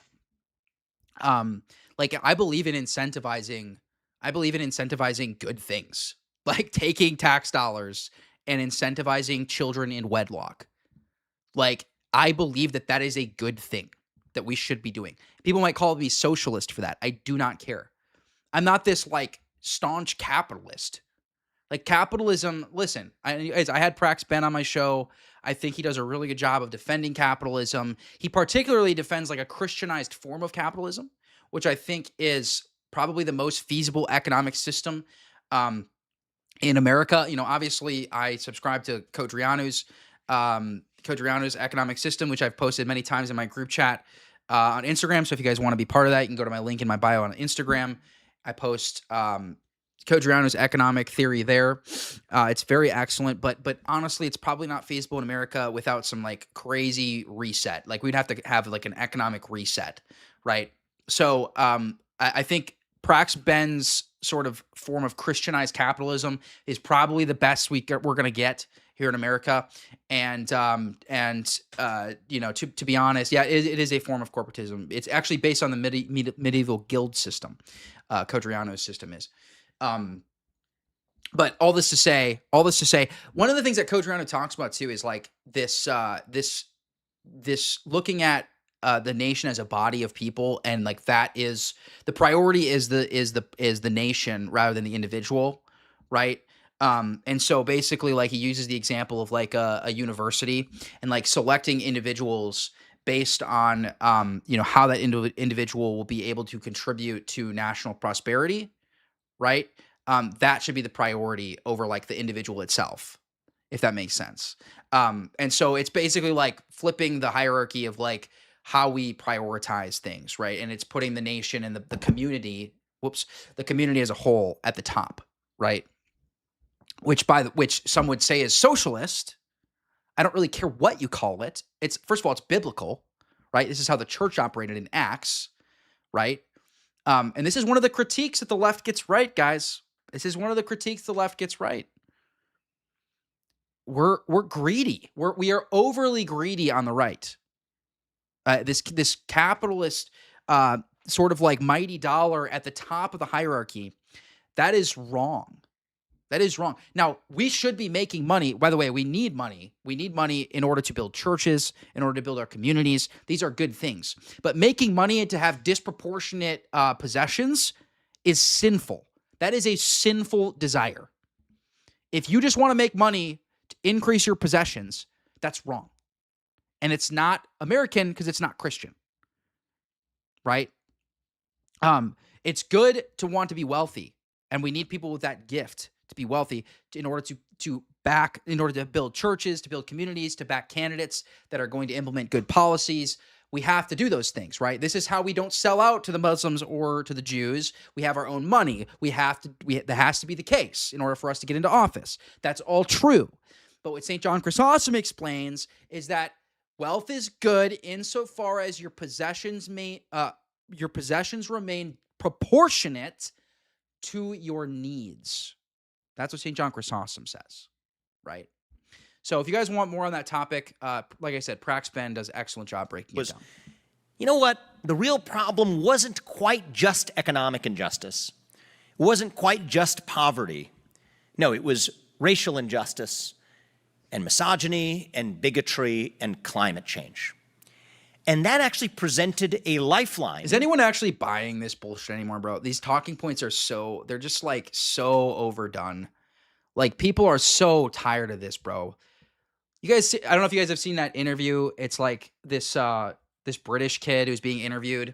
Like, I believe in incentivizing good things, like taking tax dollars and incentivizing children in wedlock. Like, I believe that that is a good thing that we should be doing. People might call me socialist for that. I do not care. I'm not this like staunch capitalist. Like, capitalism, listen, I had Prax Ben on my show. I think he does a really good job of defending capitalism. He particularly defends like a Christianized form of capitalism, which I think is probably the most feasible economic system in America. You know, obviously I subscribe to Coach Rianu's economic system, which I've posted many times in my group chat on Instagram. So if you guys want to be part of that, you can go to my link in my bio on Instagram. I post Coach Rianu's economic theory there. It's very excellent, but honestly, it's probably not feasible in America without some like crazy reset. Like, we'd have to have like an economic reset, right? So I think Prax Ben's sort of form of Christianized capitalism is probably the best we're going to get here in America. And you know, to be honest, yeah, it is a form of corporatism. It's actually based on the medieval guild system. Coach Rianu's system is. But all this to say, one of the things that Coach Rianu talks about too is like this looking at the nation as a body of people, and like that is the priority is the nation rather than the individual, right? And so basically, like, he uses the example of like a university and like selecting individuals based on you know, how that individual will be able to contribute to national prosperity, right? That should be the priority over like the individual itself, if that makes sense. And so it's basically like flipping the hierarchy of like how we prioritize things, right? And it's putting the nation and the community, the community as a whole at the top, right? Which some would say is socialist. I don't really care what you call it. It's, first of all, it's biblical, right? This is how the church operated in Acts, right? And this is one of the critiques that the left gets right, guys. This is one of the critiques the left gets right. We're greedy. We are overly greedy on the right. This capitalist sort of like mighty dollar at the top of the hierarchy, that is wrong. That is wrong. Now, we should be making money. By the way, we need money. We need money in order to build churches, in order to build our communities. These are good things. But making money to have disproportionate possessions is sinful. That is a sinful desire. If you just want to make money to increase your possessions, that's wrong. And it's not American because it's not Christian, right? It's good to want to be wealthy, and we need people with that gift to be wealthy in order to build churches, to build communities, to back candidates that are going to implement good policies. we have to do those things, right? This is how we don't sell out to the Muslims or to the Jews. We have our own money. That has to be the case in order for us to get into office. That's all true. But what St. John Chrysostom explains is that wealth is good insofar as your possessions remain proportionate to your needs. That's what St. John Chrysostom says, right? So if you guys want more on that topic, like I said, Prax Ben does an excellent job breaking it down. You know what? The real problem wasn't quite just economic injustice. It wasn't quite just poverty. No, it was racial injustice and misogyny and bigotry and climate change. And that actually presented a lifeline. Is anyone actually buying this bullshit anymore, bro? These talking points are they're just like so overdone. Like people are so tired of this, bro. You guys, I don't know if you guys have seen that interview. It's like this British kid who's being interviewed.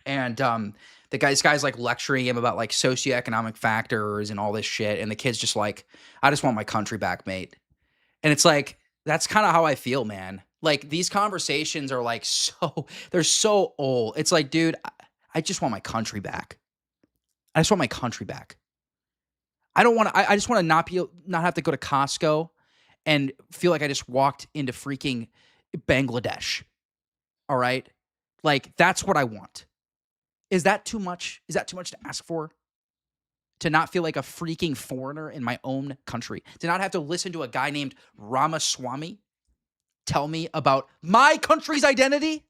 And this guy's like lecturing him about like socioeconomic factors and all this shit. And the kid's just like, I just want my country back, mate. And it's like, that's kind of how I feel, man. Like these conversations are like they're so old. It's like, dude, I just want my country back. I just want my country back. I just want to not have to go to Costco and feel like I just walked into freaking Bangladesh. All right? Like, that's what I want. Is that too much? Is that too much to ask for? To not feel like a freaking foreigner in my own country? To not have to listen to a guy named Ramaswamy tell me about my country's identity?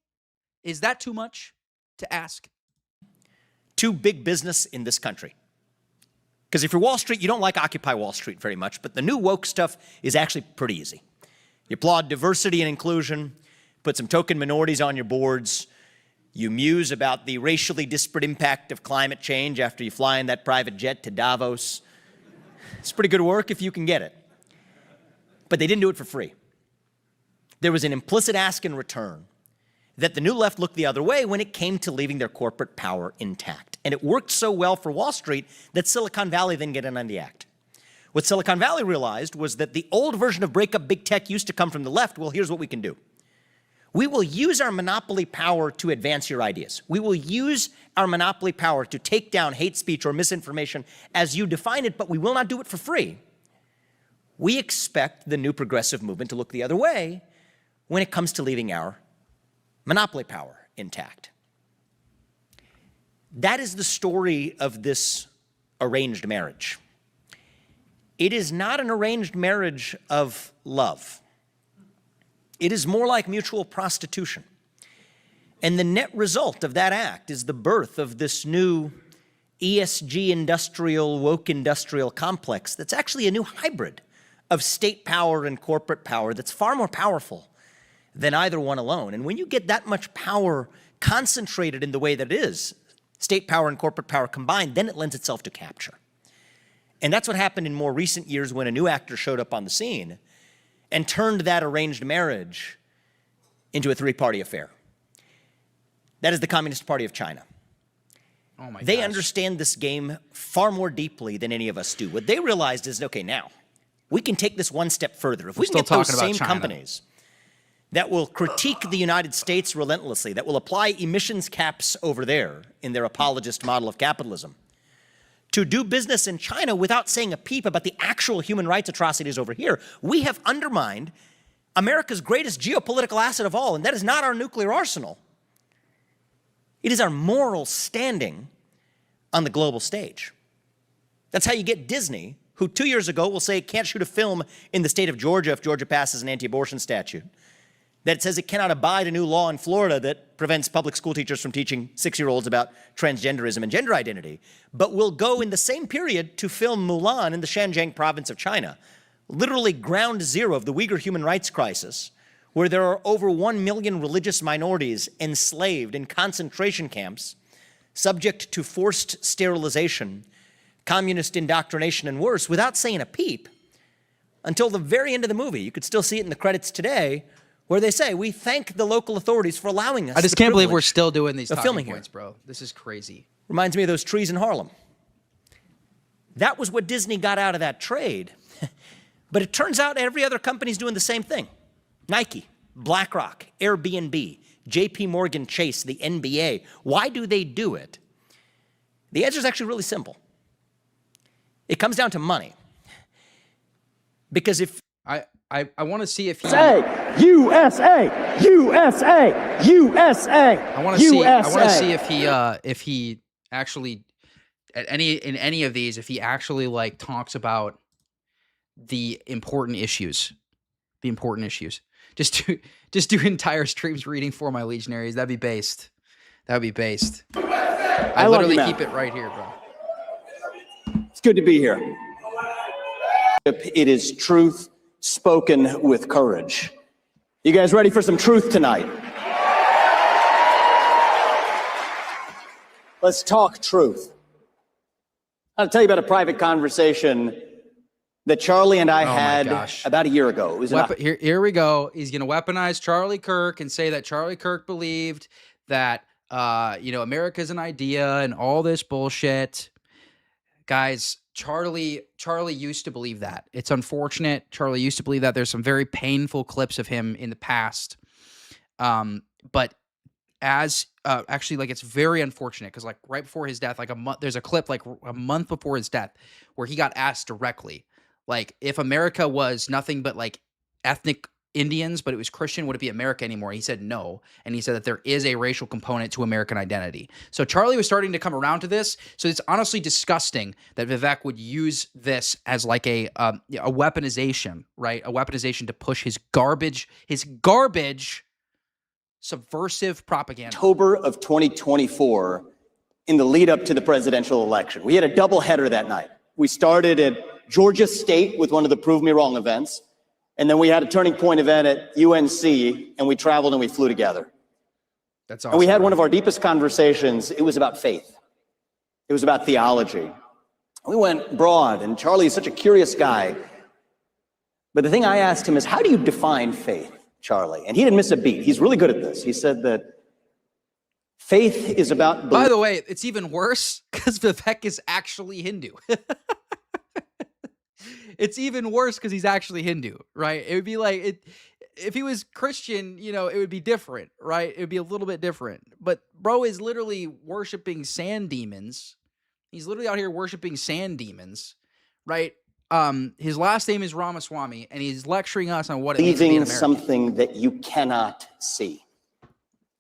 Is that too much to ask? To big business in this country. Because if you're Wall Street, you don't like Occupy Wall Street very much, but the new woke stuff is actually pretty easy. You applaud diversity and inclusion, put some token minorities on your boards, you muse about the racially disparate impact of climate change after you fly in that private jet to Davos. It's pretty good work if you can get it. But they didn't do it for free. There was an implicit ask in return that the new left looked the other way when it came to leaving their corporate power intact. And it worked so well for Wall Street that Silicon Valley then get in on the act. What Silicon Valley realized was that the old version of break up big tech used to come from the left. Well, here's what we can do. We will use our monopoly power to advance your ideas. We will use our monopoly power to take down hate speech or misinformation as you define it, but we will not do it for free. We expect the new progressive movement to look the other way when it comes to leaving our monopoly power intact. That is the story of this arranged marriage. It is not an arranged marriage of love. It is more like mutual prostitution. And the net result of that act is the birth of this new ESG industrial, woke industrial complex that's actually a new hybrid of state power and corporate power that's far more powerful than either one alone. And when you get that much power concentrated in the way that it is, state power and corporate power combined, then it lends itself to capture. And that's what happened in more recent years when a new actor showed up on the scene and turned that arranged marriage into a three-party affair. That is the Communist Party of China. Oh my They gosh. understand this game far more deeply than any of us do. What they realized is, okay, now, we can take this one step further. If we can get those same companies that will critique the United States relentlessly, that will apply emissions caps over there in their apologist model of capitalism, to do business in China without saying a peep about the actual human rights atrocities over here, we have undermined America's greatest geopolitical asset of all, and that is not our nuclear arsenal. It is our moral standing on the global stage. That's how you get Disney, who 2 years ago will say it can't shoot a film in the state of Georgia if Georgia passes an anti-abortion statute, that says it cannot abide a new law in Florida that prevents public school teachers from teaching 6-year-olds about transgenderism and gender identity, but will go in the same period to film Mulan in the Xinjiang province of China, literally ground zero of the Uyghur human rights crisis, where there are over 1 million religious minorities enslaved in concentration camps, subject to forced sterilization, communist indoctrination, and worse, without saying a peep, until the very end of the movie. You could still see it in the credits today, where they say, we thank the local authorities for allowing us. I just can't believe we're still doing these talking points, bro. This is crazy. Reminds me of those trees in Harlem. That was what Disney got out of that trade. But it turns out every other company's doing the same thing. Nike, BlackRock, Airbnb, JP Morgan Chase, the NBA. Why do they do it? The answer is actually really simple. It comes down to money. Because if I want to see if he, USA, USA, USA. I want to see if he actually in any of these, if he actually like talks about the important issues. Just do entire streams reading for my legionaries. That'd be based. I literally keep it right here, bro. It's good to be here. It is truth spoken with courage. You guys ready for some truth tonight? Let's talk truth. I'll tell you about a private conversation that Charlie and I had about a year ago. It was here we go. He's going to weaponize Charlie Kirk and say that Charlie Kirk believed that America's an idea and all this bullshit. Guys, Charlie used to believe that. It's unfortunate. Charlie used to believe that. There's some very painful clips of him in the past. But as actually, like, it's very unfortunate because, like, right before his death, like there's a clip like a month before his death where he got asked directly, like, if America was nothing but like ethnic Indians, but it was Christian, would it be America anymore? He said no. And he said that there is a racial component to American identity. So Charlie was starting to come around to this. So it's honestly disgusting that Vivek would use this as like a weaponization, right? A weaponization to push his garbage subversive propaganda. October of 2024, in the lead up to the presidential election. We had a double header that night. We started at Georgia State with one of the Prove Me Wrong events. And then we had a turning point event at UNC, and we traveled and we flew together. That's awesome. And we had one of our deepest conversations. It was about faith. It was about theology. We went broad, and Charlie is such a curious guy. But the thing I asked him is, how do you define faith, Charlie? And he didn't miss a beat. He's really good at this. He said that faith is about... By the way, it's even worse because Vivek is actually Hindu. It's even worse because he's actually Hindu, right? It would be like, if he was Christian, it would be different, right? It would be a little bit different. But bro is literally worshiping sand demons. He's literally out here worshiping sand demons, right? His last name is Ramaswamy, and he's lecturing us on what it means to be an American. Something that you cannot see.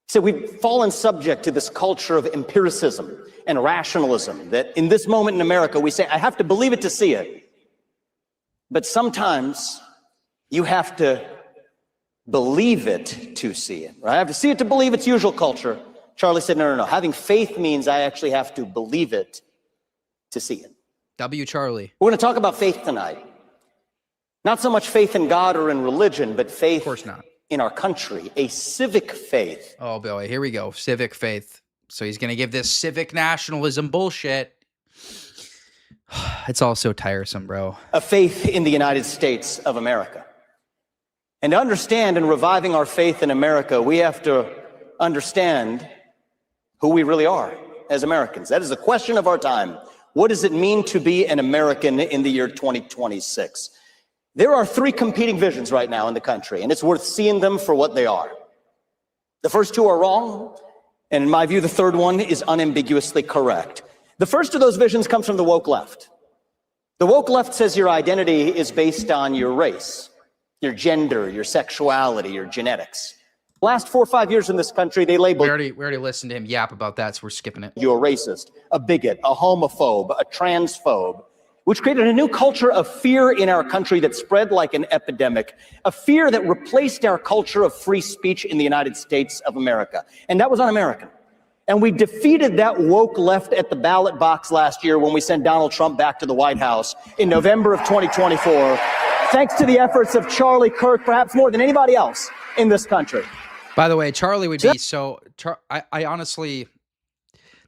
So we've fallen subject to this culture of empiricism and rationalism that in this moment in America, we say, I have to believe it to see it. But sometimes you have to believe it to see it, right? I have to see it to believe it's usual culture. Charlie said, no. Having faith means I actually have to believe it to see it. W. Charlie. We're going to talk about faith tonight. Not so much faith in God or in religion, but faith of course not. In our country, a civic faith. Oh, boy, here we go. Civic faith. So he's going to give this civic nationalism bullshit. It's all so tiresome, bro. A faith in the United States of America. And to understand in reviving our faith in America, we have to understand who we really are as Americans. That is the question of our time. What does it mean to be an American in the year 2026? There are three competing visions right now in the country, and it's worth seeing them for what they are. The first two are wrong, and in my view, the third one is unambiguously correct. The first of those visions comes from the woke left. The woke left says your identity is based on your race, your gender, your sexuality, your genetics. Last 4 or 5 years in this country, they labeled... We already listened to him yap about that, so we're skipping it. You're a racist, a bigot, a homophobe, a transphobe, which created a new culture of fear in our country that spread like an epidemic, a fear that replaced our culture of free speech in the United States of America. And that was un-American. And we defeated that woke left at the ballot box last year when we sent Donald Trump back to the White House in November of 2024, thanks to the efforts of Charlie Kirk, perhaps more than anybody else in this country. By the way, Charlie would be so... I honestly...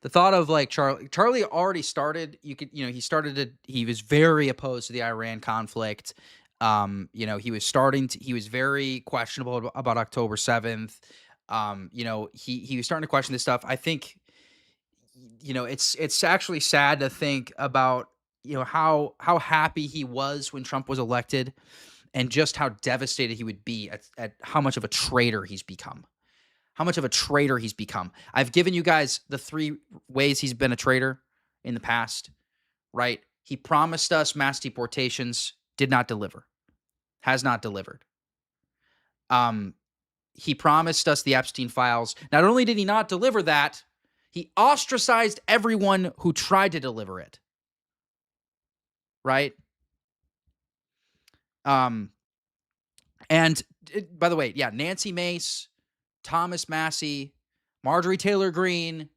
The thought of like Charlie already started, he was very opposed to the Iran conflict. He was very questionable about October 7th. He was starting to question this stuff. I think, it's actually sad to think about, how happy he was when Trump was elected. and just how devastated he would be at how much of a traitor he's become. How much of a traitor he's become. I've given you guys the 3 ways he's been a traitor in the past, right? He promised us mass deportations, did not deliver, has not delivered. He promised us the Epstein files. Not only did he not deliver that, he ostracized everyone who tried to deliver it. Right? And by the way, yeah, Nancy Mace, Thomas Massey, Marjorie Taylor Greene,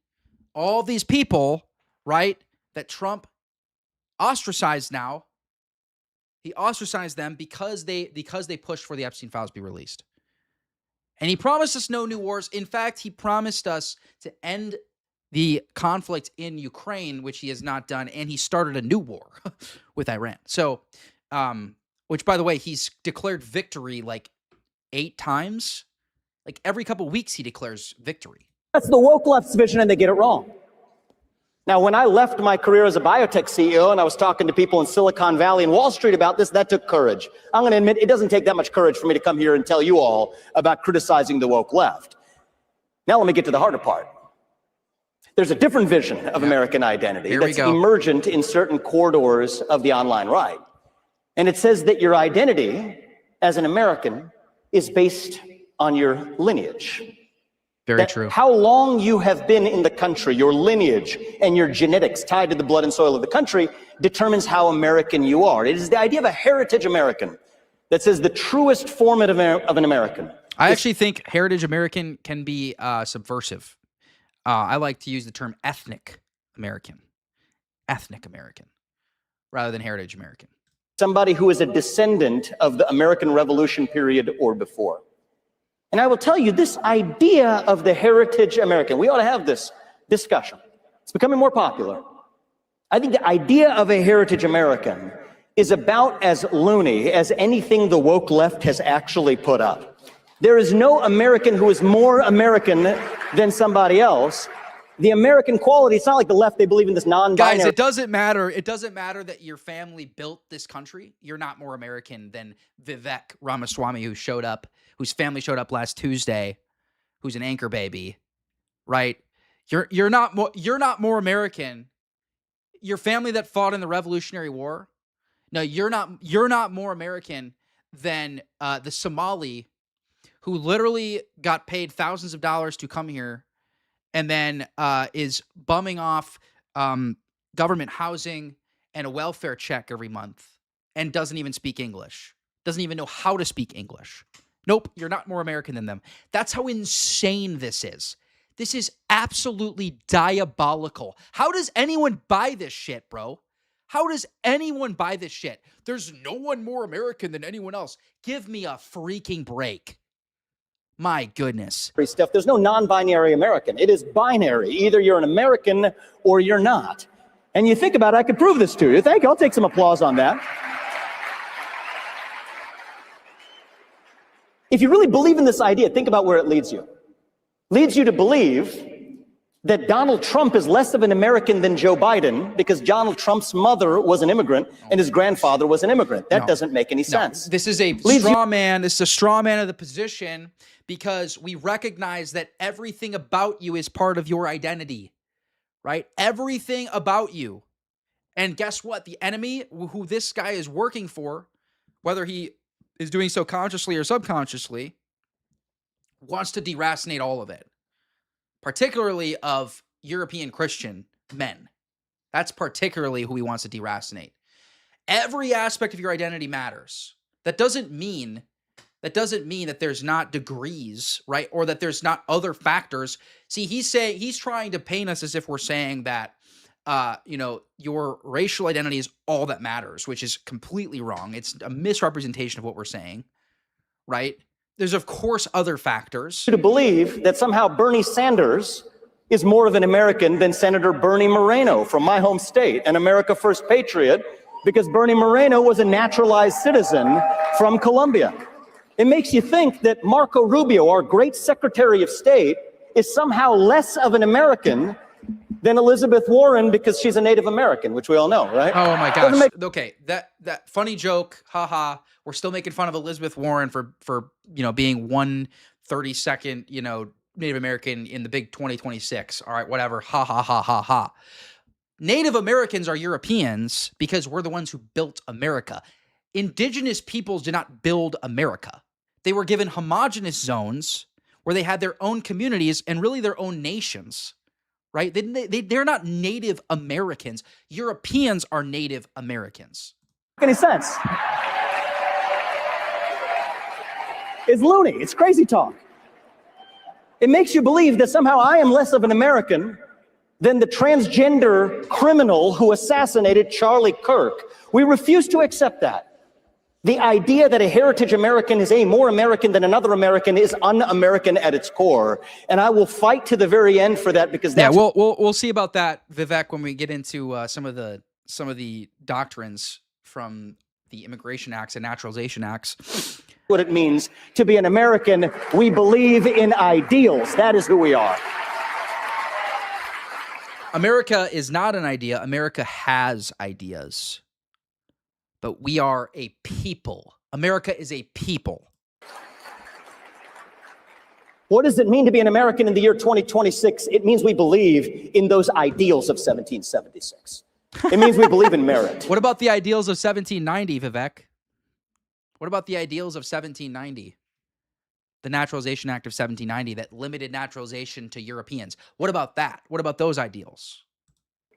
all these people, right, that Trump ostracized now. He ostracized them because they pushed for the Epstein files be released. And he promised us no new wars. In fact, he promised us to end the conflict in Ukraine, which he has not done, and he started a new war with Iran. So, which, by the way, he's declared victory like 8 times. Like every couple of weeks he declares victory. That's the woke left's vision, and they get it wrong. Now, when I left my career as a biotech CEO and I was talking to people in Silicon Valley and Wall Street about this, that took courage. I'm going to admit it doesn't take that much courage for me to come here and tell you all about criticizing the woke left. Now let me get to the harder part. There's a different vision of American identity that's emergent in certain corridors of the online right. And it says that your identity as an American is based on your lineage. Very true. How long you have been in the country, your lineage and your genetics tied to the blood and soil of the country determines how American you are. It is the idea of a heritage American that says the truest form of an American. I actually think heritage American can be subversive. I like to use the term ethnic American, rather than heritage American. Somebody who is a descendant of the American Revolution period or before. And I will tell you, this idea of the heritage American, we ought to have this discussion. It's becoming more popular. I think the idea of a heritage American is about as loony as anything the woke left has actually put up. There is no American who is more American than somebody else. The American quality, it's not like the left, they believe in this non-binary. Guys, it doesn't matter. It doesn't matter that your family built this country. You're not more American than Vivek Ramaswamy, whose family showed up last Tuesday, who's an anchor baby, right? You're not more American. Your family that fought in the Revolutionary War. No, you're not more American than the Somali who literally got paid thousands of dollars to come here and then is bumming off government housing and a welfare check every month and doesn't even speak English, doesn't even know how to speak English. Nope, you're not more American than them. That's how insane this is. This is absolutely diabolical. How does anyone buy this shit, bro? How does anyone buy this shit? There's no one more American than anyone else. Give me a freaking break. My goodness. Stuff. There's no non-binary American. It is binary. Either you're an American or you're not. And you think about it, I could prove this to you. Thank you. I'll take some applause on that. If you really believe in this idea, think about where it leads you. Leads you to believe that Donald Trump is less of an American than Joe Biden because Donald Trump's mother was an immigrant and his grandfather was an immigrant. That doesn't make any sense. This is a straw man. This is a straw man of the position because we recognize that everything about you is part of your identity, right? Everything about you. And guess what? The enemy who this guy is working for, whether he is doing so consciously or subconsciously, wants to deracinate all of it, particularly of European Christian men. That's particularly who he wants to deracinate. Every aspect of your identity matters. That doesn't mean that there's not degrees, right? Or that there's not other factors. See, he's trying to paint us as if we're saying that, your racial identity is all that matters, which is completely wrong. It's a misrepresentation of what we're saying, right? There's, of course, other factors. To believe that somehow Bernie Sanders is more of an American than Senator Bernie Moreno from my home state, an America First patriot, because Bernie Moreno was a naturalized citizen from Colombia. It makes you think that Marco Rubio, our great Secretary of State, is somehow less of an American than Elizabeth Warren because she's a Native American, which we all know, right? Oh my gosh. Okay, that funny joke, haha. We're still making fun of Elizabeth Warren for being 1/32nd, Native American in the big 2026. All right, whatever. Ha ha ha ha ha. Native Americans are Europeans because we're the ones who built America. Indigenous peoples did not build America. They were given homogenous zones where they had their own communities and really their own nations, right? They're not Native Americans. Europeans are Native Americans. Any sense? It's loony. It's crazy talk. It makes you believe that somehow I am less of an American than the transgender criminal who assassinated Charlie Kirk. We refuse to accept that. The idea that a heritage American is more American than another American is un-American at its core, and I will fight to the very end for that because that's we'll see about that, Vivek, when we get into some of the doctrines from the Immigration Acts and Naturalization Acts. What it means to be an American. We believe in ideals. That is who we are. America is not an idea. America has ideas. But we are a people. America is a people. What does it mean to be an American in the year 2026? It means we believe in those ideals of 1776. It means we believe in merit. What about the ideals of 1790, Vivek? What about the ideals of 1790? The Naturalization Act of 1790 that limited naturalization to Europeans. What about that? What about those ideals?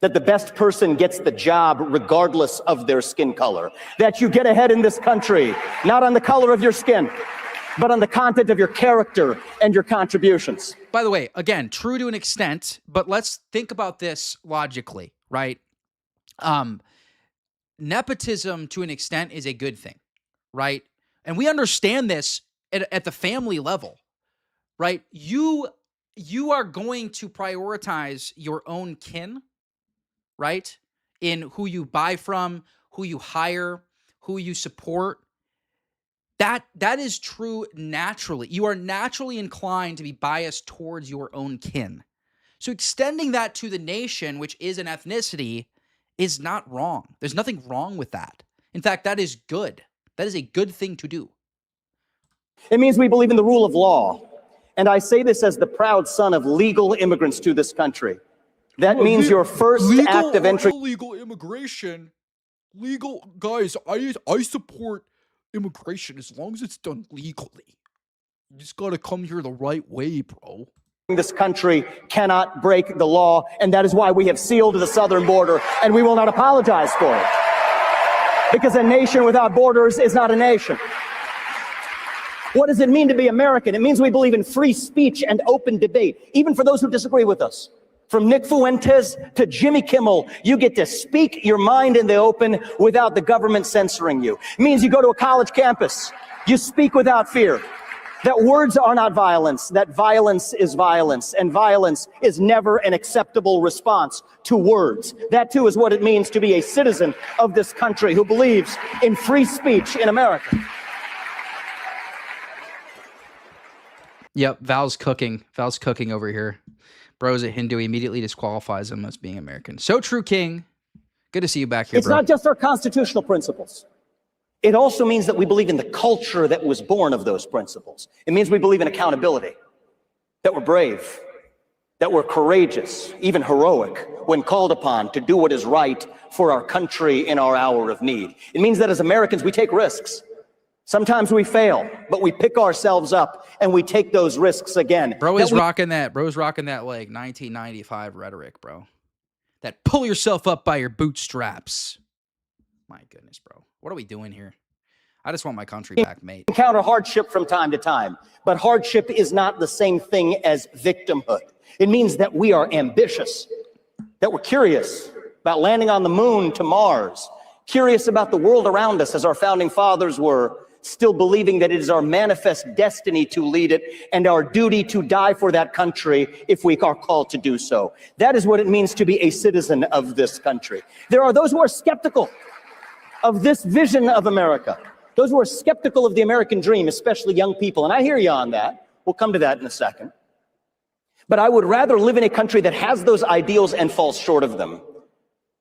That the best person gets the job regardless of their skin color. That you get ahead in this country, not on the color of your skin, but on the content of your character and your contributions. By the way, again, true to an extent, but let's think about this logically, right? Nepotism to an extent is a good thing, right? And we understand this at the family level, right? You are going to prioritize your own kin, right? In who you buy from, who you hire, who you support. That is true naturally. You are naturally inclined to be biased towards your own kin. So extending that to the nation, which is an ethnicity, is not wrong. There's nothing wrong with that. In fact, that is good. That is a good thing to do. It means we believe in the rule of law. And I say this as the proud son of legal immigrants to this country. That means your first act of entry. Illegal immigration. Guys, I support immigration as long as it's done legally. You just gotta come here the right way, bro. This country cannot break the law, and that is why we have sealed the southern border, and we will not apologize for it. Because a nation without borders is not a nation. What does it mean to be American? It means we believe in free speech and open debate, even for those who disagree with us. From Nick Fuentes to Jimmy Kimmel, you get to speak your mind in the open without the government censoring you. It means you go to a college campus, you speak without fear. That words are not violence, that violence is violence, and violence is never an acceptable response to words. That too is what it means to be a citizen of this country who believes in free speech in America. Yep, Val's cooking over here. Bro's a Hindu, immediately disqualifies him as being American. So true, King. Good to see you back here, It's bro. not just our constitutional principles. It also means that we believe in the culture that was born of those principles. It means we believe in accountability, that we're brave, that we're courageous, even heroic, when called upon to do what is right for our country in our hour of need. It means that as Americans, we take risks. Sometimes we fail, but we pick ourselves up and we take those risks again. Bro's rocking that like 1995 rhetoric, bro. That pull yourself up by your bootstraps. My goodness, bro. What are we doing here? I just want my country back, mate. Encounter hardship from time to time, but hardship is not the same thing as victimhood. It means that we are ambitious, that we're curious about landing on the moon to Mars, curious about the world around us as our founding fathers were, still believing that it is our manifest destiny to lead it and our duty to die for that country if we are called to do so. That is what it means to be a citizen of this country. There are those who are skeptical of this vision of America, those who are skeptical of the American dream, especially young people, and I hear you on that. We'll come to that in a second. But I would rather live in a country that has those ideals and falls short of them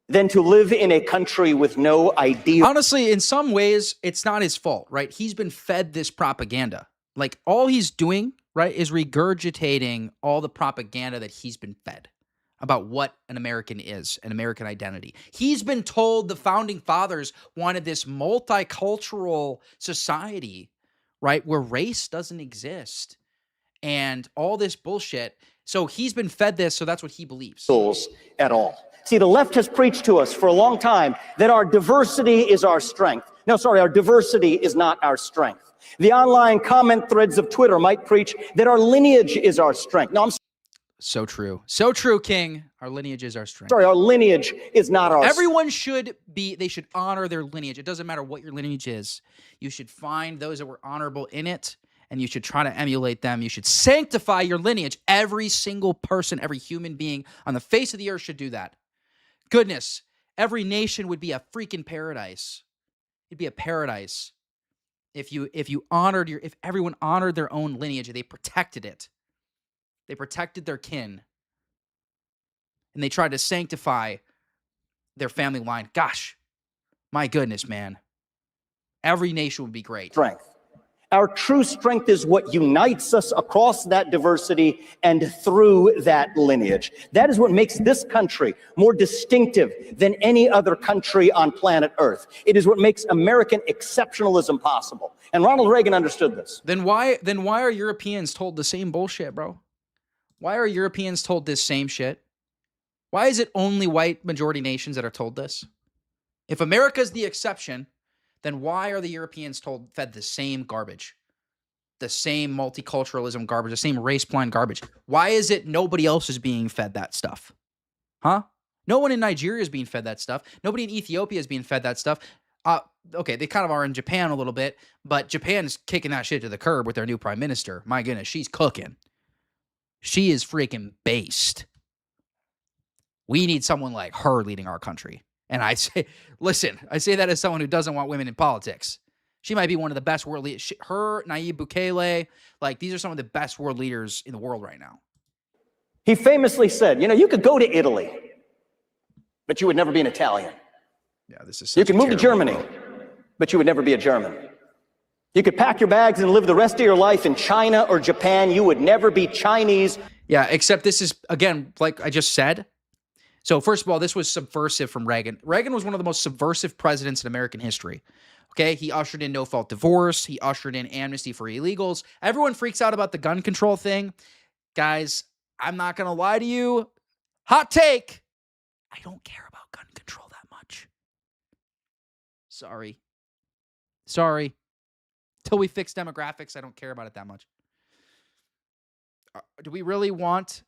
than to live in a country with no ideal. Honestly, in some ways, it's not his fault, right? He's been fed this propaganda. Like, all he's doing, right, is regurgitating all the propaganda that he's been fed about what an American is, an American identity. He's been told the founding fathers wanted this multicultural society, right, where race doesn't exist and all this bullshit. So he's been fed this, so that's what he believes. At all. See, the left has preached to us for a long time that our diversity is our strength. No, sorry, our diversity is not our strength. The online comment threads of Twitter might preach that our lineage is our strength. No, I'm so true. So true, King. Our lineage is our strength. sorry, our lineage is not our Everyone should be, they should honor their lineage. It doesn't matter what your lineage is. You should find those that were honorable in it, and you should try to emulate them. You should sanctify your lineage. Every single person, every human being on the face of the earth should do that. Goodness, every nation would be a freaking paradise. It'd be a paradise if you honored if everyone honored their own lineage, they protected it. They protected their kin. And they tried to sanctify their family line. Gosh, my goodness, man. Every nation would be great. strength. Our true strength is what unites us across that diversity and through that lineage. That is what makes this country more distinctive than any other country on planet Earth. It is what makes American exceptionalism possible. And Ronald Reagan understood this. Then why are Europeans told the same bullshit, bro? Why are Europeans told this same shit? Why is it only white majority nations that are told this? If America's the exception, then why are the Europeans fed the same garbage? The same multiculturalism garbage, the same race-blind garbage. Why is it nobody else is being fed that stuff? Huh? No one in Nigeria is being fed that stuff. Nobody in Ethiopia is being fed that stuff. Okay, they kind of are in Japan a little bit, but Japan's kicking that shit to the curb with their new prime minister. My goodness, she's cooking. She is freaking based. We need someone like her leading our country. And I say, listen, I say that as someone who doesn't want women in politics. She might be one of the best world leaders. Her, Nayib Bukele, like, these are some of the best world leaders in the world right now. He famously said, you could go to Italy, but you would never be an Italian. Yeah, this is You can move to Germany, but you would never be a German. You could pack your bags and live the rest of your life in China or Japan. You would never be Chinese. Yeah, except this is, again, like I just said. So first of all, this was subversive from Reagan. Reagan was one of the most subversive presidents in American history. Okay, he ushered in no-fault divorce. He ushered in amnesty for illegals. Everyone freaks out about the gun control thing. Guys, I'm not going to lie to you. Hot take. I don't care about gun control that much. Sorry. Till we fix demographics, I don't care about it that much. Do we really want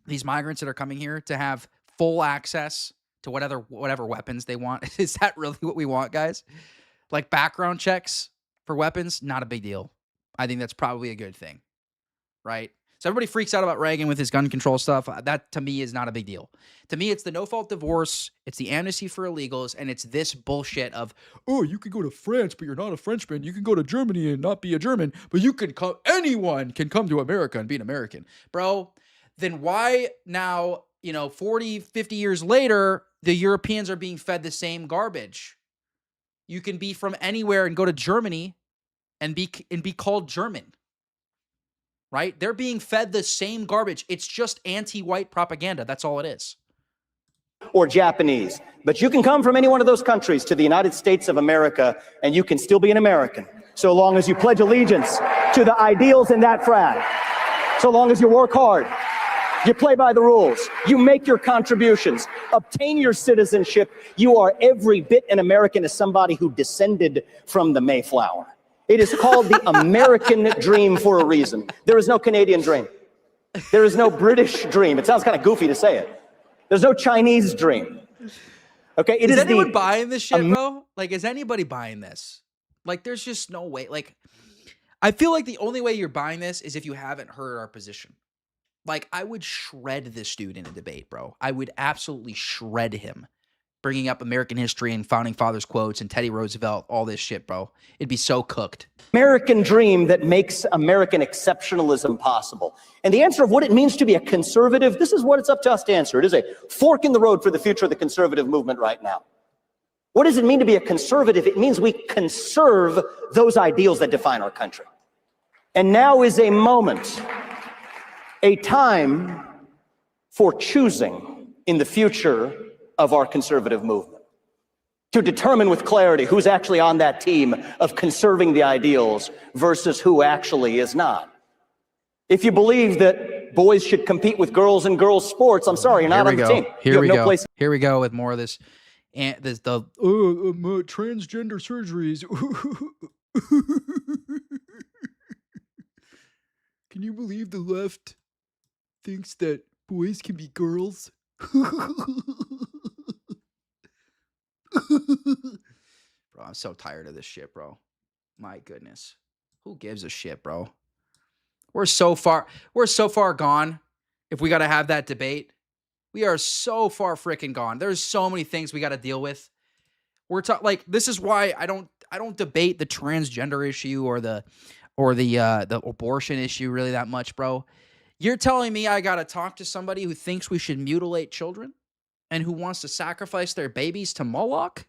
these migrants that are coming here to have full access to whatever weapons they want? Is that really what we want, guys? Like, background checks for weapons, not a big deal. I think that's probably a good thing, right? So everybody freaks out about Reagan with his gun control stuff. That, to me, is not a big deal. To me, it's the no-fault divorce, it's the amnesty for illegals, and it's this bullshit of, oh, you can go to France, but you're not a Frenchman. You can go to Germany and not be a German, but anyone can come to America and be an American. Bro, then why now, 40, 50 years later, the Europeans are being fed the same garbage? You can be from anywhere and go to Germany and be called German. Right? They're being fed the same garbage. It's just anti-white propaganda. That's all it is. Or Japanese. But you can come from any one of those countries to the United States of America, and you can still be an American, so long as you pledge allegiance to the ideals in that flag. So long as you work hard, you play by the rules, you make your contributions, obtain your citizenship, you are every bit an American as somebody who descended from the Mayflower. It is called the American dream for a reason. There is no Canadian dream. There is no British dream. It sounds kind of goofy to say it. There's no Chinese dream. Okay, is anyone buying this shit, bro? Like, is anybody buying this? Like, there's just no way. Like, I feel like the only way you're buying this is if you haven't heard our position. Like, I would shred this dude in a debate, bro. I would absolutely shred him. bringing up American history and founding fathers quotes and Teddy Roosevelt, all this shit, bro. It'd be so cooked. American dream that makes American exceptionalism possible. And the answer of what it means to be a conservative, this is what it's up to us to answer. It is a fork in the road for the future of the conservative movement right now. What does it mean to be a conservative? It means we conserve those ideals that define our country. And now is a moment, a time for choosing in the future of our conservative movement, to determine with clarity who's actually on that team of conserving the ideals versus who actually is not. If you believe that boys should compete with girls in girls' sports, I'm sorry, you're not on the team. Here we go. Here we go with more of this. And this transgender surgeries. Can you believe the left thinks that boys can be girls? Bro, I'm so tired of this shit, bro. My goodness. Who gives a shit, bro? We're so far gone if we got to have that debate. We are so far freaking gone. There's so many things we got to deal with. This is why I don't debate the transgender issue or the abortion issue really that much, bro. You're telling me I got to talk to somebody who thinks we should mutilate children and who wants to sacrifice their babies to Moloch?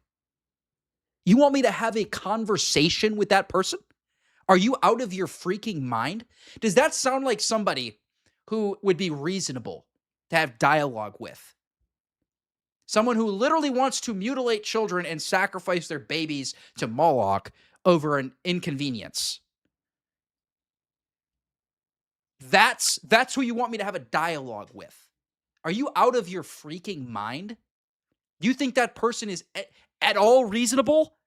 You want me to have a conversation with that person? Are you out of your freaking mind? Does that sound like somebody who would be reasonable to have dialogue with? Someone who literally wants to mutilate children and sacrifice their babies to Moloch over an inconvenience. That's who you want me to have a dialogue with. Are you out of your freaking mind? Do you think that person is at all reasonable?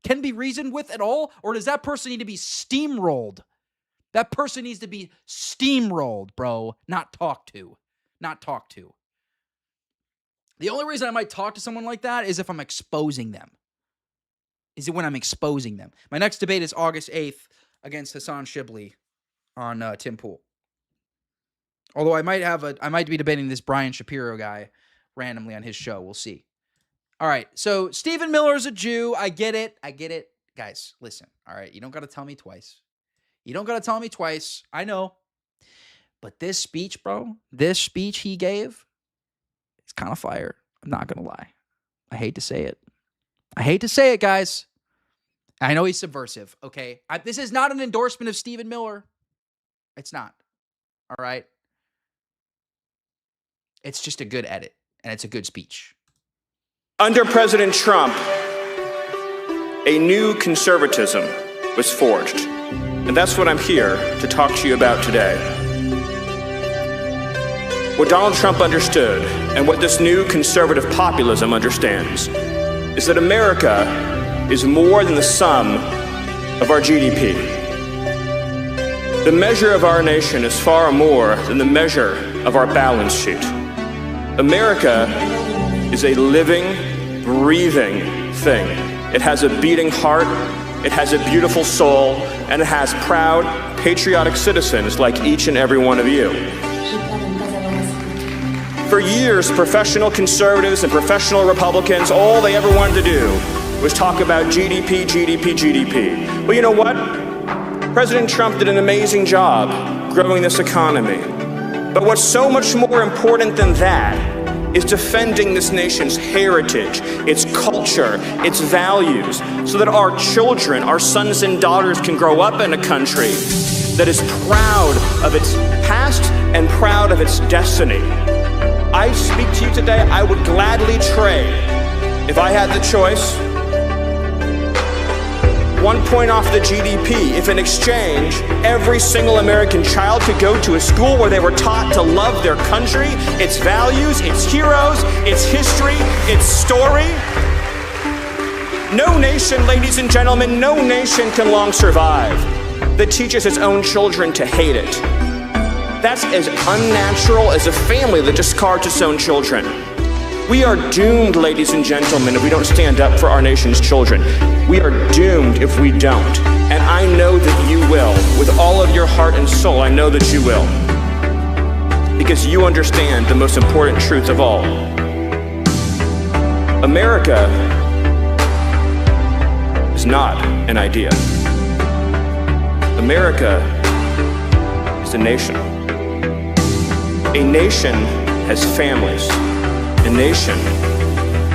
Can be reasoned with at all? Or does that person need to be steamrolled? That person needs to be steamrolled, bro. Not talked to. Not talked to. The only reason I might talk to someone like that is if I'm exposing them. Is it when I'm exposing them? My next debate is August 8th against Hassan Shibli on Tim Pool. Although I might be debating this Brian Shapiro guy randomly on his show. We'll see. All right. So Stephen Miller's a Jew. I get it. Guys, listen. All right. You don't got to tell me twice. I know. But this speech, bro, this speech he gave, it's kind of fire. I'm not going to lie. I hate to say it, guys. I know he's subversive, okay? This is not an endorsement of Stephen Miller. It's not. All right? It's just a good edit, and it's a good speech. Under President Trump, a new conservatism was forged. And that's what I'm here to talk to you about today. What Donald Trump understood, and what this new conservative populism understands, is that America is more than the sum of our GDP. The measure of our nation is far more than the measure of our balance sheet. America is a living, breathing thing. It has a beating heart, it has a beautiful soul, and it has proud, patriotic citizens like each and every one of you. For years, professional conservatives and professional Republicans, all they ever wanted to do was talk about GDP, GDP, GDP. Well, you know what? President Trump did an amazing job growing this economy. But what's so much more important than that is defending this nation's heritage, its culture, its values, so that our children, our sons and daughters can grow up in a country that is proud of its past and proud of its destiny. I speak to you today, I would gladly trade, if I had the choice, 1 point off the GDP if in exchange every single American child could go to a school where they were taught to love their country, its values, its heroes, its history, its story. No nation, ladies and gentlemen, no nation can long survive that teaches its own children to hate it. That's as unnatural as a family that discards its own children. We are doomed, ladies and gentlemen, if we don't stand up for our nation's children. We are doomed if we don't. And I know that you will. With all of your heart and soul, I know that you will. Because you understand the most important truth of all. America is not an idea. America is a nation. A nation has families. A nation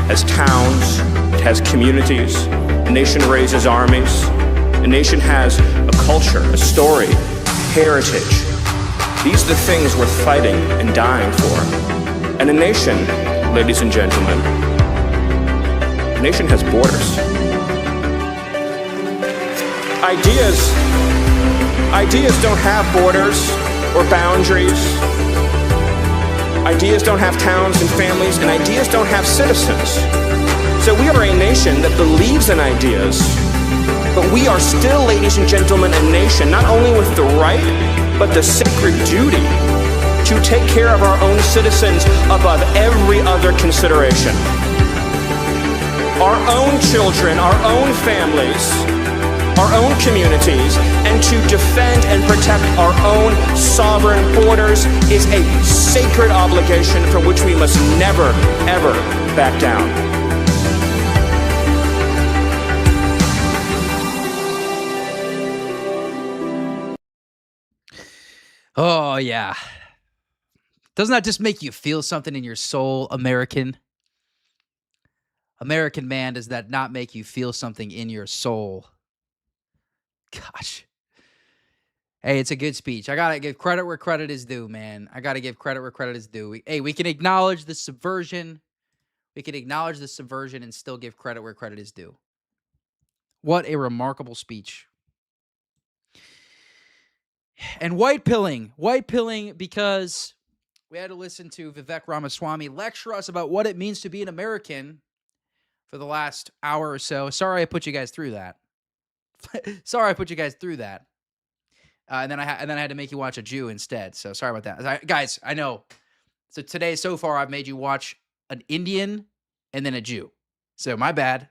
has towns. It has communities. A nation raises armies. A nation has a culture, a story, heritage. These are the things worth fighting and dying for. And a nation, ladies and gentlemen, a nation has borders. Ideas don't have borders or boundaries. Ideas don't have towns and families, and ideas don't have citizens. So we are a nation that believes in ideas, but we are still, ladies and gentlemen, a nation not only with the right, but the sacred duty to take care of our own citizens above every other consideration. Our own children, our own families, our own communities, and to defend and protect our own sovereign borders is a sacred obligation from which we must never, ever back down. Oh, yeah. Doesn't that just make you feel something in your soul, American? American man, does that not make you feel something in your soul? Gosh. Hey, it's a good speech. I got to give credit where credit is due, man. I got to give credit where credit is due. We can acknowledge the subversion. We can acknowledge the subversion and still give credit where credit is due. What a remarkable speech. And white pilling because we had to listen to Vivek Ramaswamy lecture us about what it means to be an American for the last hour or so. Sorry I put you guys through that. And then I had to make you watch a Jew instead. So sorry about that. Guys, I know. So today, so far, I've made you watch an Indian and then a Jew. So my bad.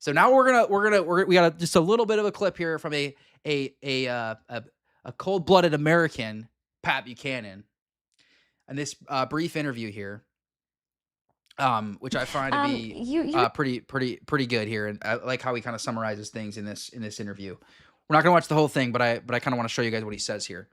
So now we got just a little bit of a clip here from a cold-blooded American, Pat Buchanan, and this brief interview here, which I find to be pretty good here, and I like how he kind of summarizes things in this interview. We're not going to watch the whole thing, but I kind of want to show you guys what he says here.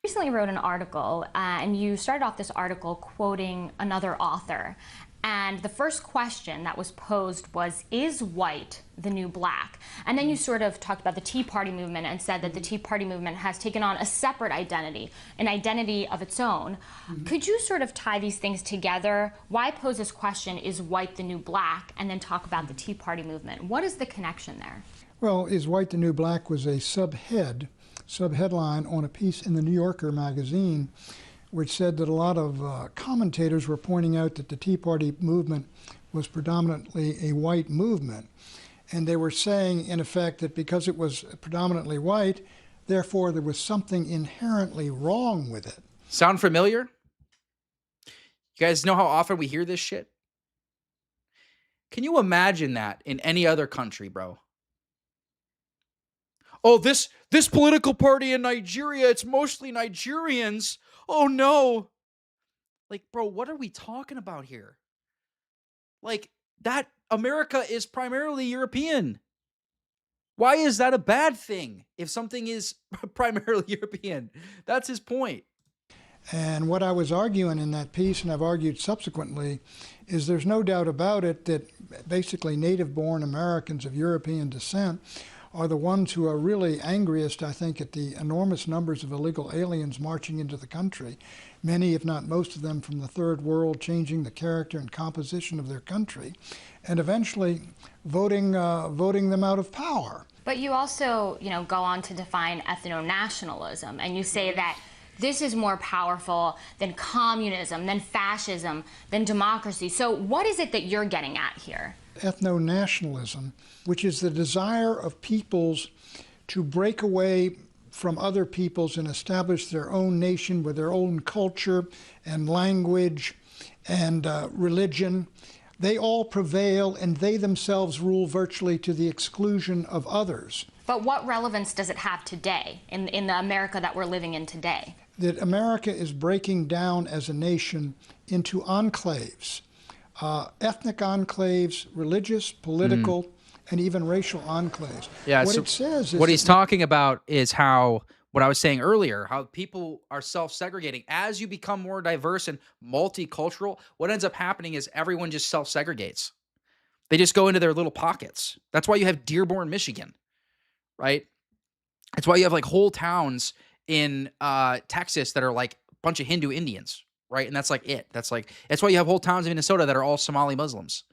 Recently wrote an article, and you started off this article quoting another author. And the first question that was posed was, is white the new black? And then you sort of talked about the Tea Party movement and said that the Tea Party movement has taken on a separate identity, an identity of its own. Could you sort of tie these things together? Why pose this question, is white the new black, and then talk about the Tea Party movement? What is the connection there? Well, Is White the New Black was a subheadline on a piece in the New Yorker magazine, which said that a lot of commentators were pointing out that the Tea Party movement was predominantly a white movement. And they were saying, in effect, that because it was predominantly white, therefore there was something inherently wrong with it. Sound familiar? You guys know how often we hear this shit? Can you imagine that in any other country, bro? Oh, this political party in Nigeria, it's mostly Nigerians. Oh, no. Like, bro, what are we talking about here? Like, that America is primarily European. Why is that a bad thing if something is primarily European? That's his point. And what I was arguing in that piece, and I've argued subsequently, is there's no doubt about it that basically native-born Americans of European descent are the ones who are really angriest, I think, at the enormous numbers of illegal aliens marching into the country, many, if not most of them, from the third world, changing the character and composition of their country, and eventually voting them out of power. But you also, go on to define ethno-nationalism, and you say that this is more powerful than communism, than fascism, than democracy. So what is it that you're getting at here? Ethno-nationalism, which is the desire of peoples to break away from other peoples and establish their own nation with their own culture and language and religion. They all prevail, and they themselves rule virtually to the exclusion of others. But what relevance does it have today, in the America that we're living in today? That America is breaking down as a nation into enclaves ethnic enclaves, religious, political, and even racial enclaves. Yeah, what so it says is what he's talking about is how, what I was saying earlier, how people are self-segregating. As you become more diverse and multicultural, what ends up happening is everyone just self-segregates. They just go into their little pockets. That's why you have Dearborn, Michigan, right? That's why you have like whole towns in Texas that are like a bunch of Hindu Indians, right? And that's like it. That's why you have whole towns in Minnesota that are all Somali Muslims,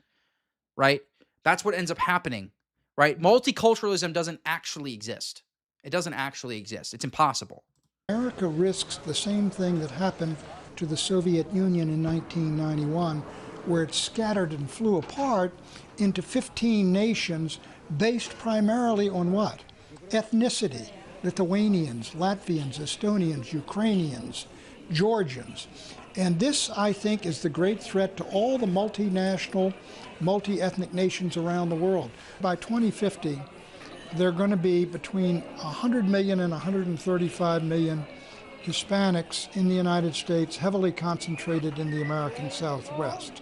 right? That's what ends up happening, right? Multiculturalism doesn't actually exist. It doesn't actually exist. It's impossible. America risks the same thing that happened to the Soviet Union in 1991, where it scattered and flew apart into 15 nations based primarily on what? Ethnicity. Lithuanians, Latvians, Estonians, Ukrainians, Georgians. And this, I think, is the great threat to all the multinational, multi-ethnic nations around the world. By 2050, there are going to be between 100 million and 135 million Hispanics in the United States, heavily concentrated in the American Southwest.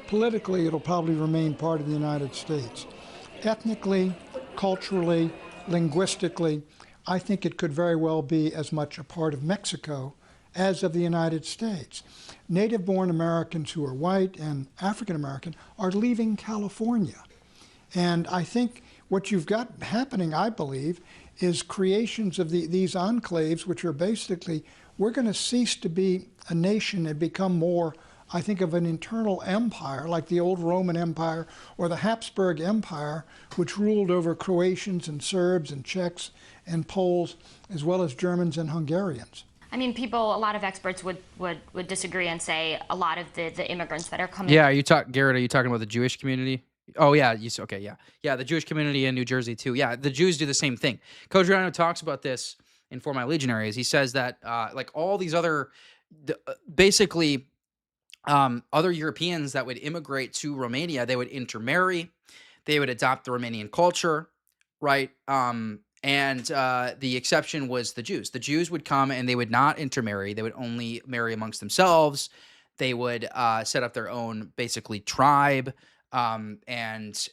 Politically, it'll probably remain part of the United States. Ethnically, culturally, linguistically, I think it could very well be as much a part of Mexico as of the United States. Native-born Americans who are white and African American are leaving California. And I think what you've got happening, I believe, is creations of these enclaves, which are basically, we're going to cease to be a nation and become more, I think, of an internal empire, like the old Roman Empire or the Habsburg Empire, which ruled over Croatians and Serbs and Czechs and Poles, as well as Germans and Hungarians. I mean, a lot of experts would disagree and say a lot of the immigrants that are coming. Yeah, Garrett, are you talking about the Jewish community? Oh, yeah. Okay, yeah. Yeah, the Jewish community in New Jersey, too. Yeah, the Jews do the same thing. Coach Riano talks about this in For My Legionaries. He says that, like, all these other, basically, other Europeans that would immigrate to Romania, they would intermarry. They would adopt the Romanian culture, right? And the exception was the Jews. The Jews would come and they would not intermarry. They would only marry amongst themselves. They would set up their own, basically, tribe. And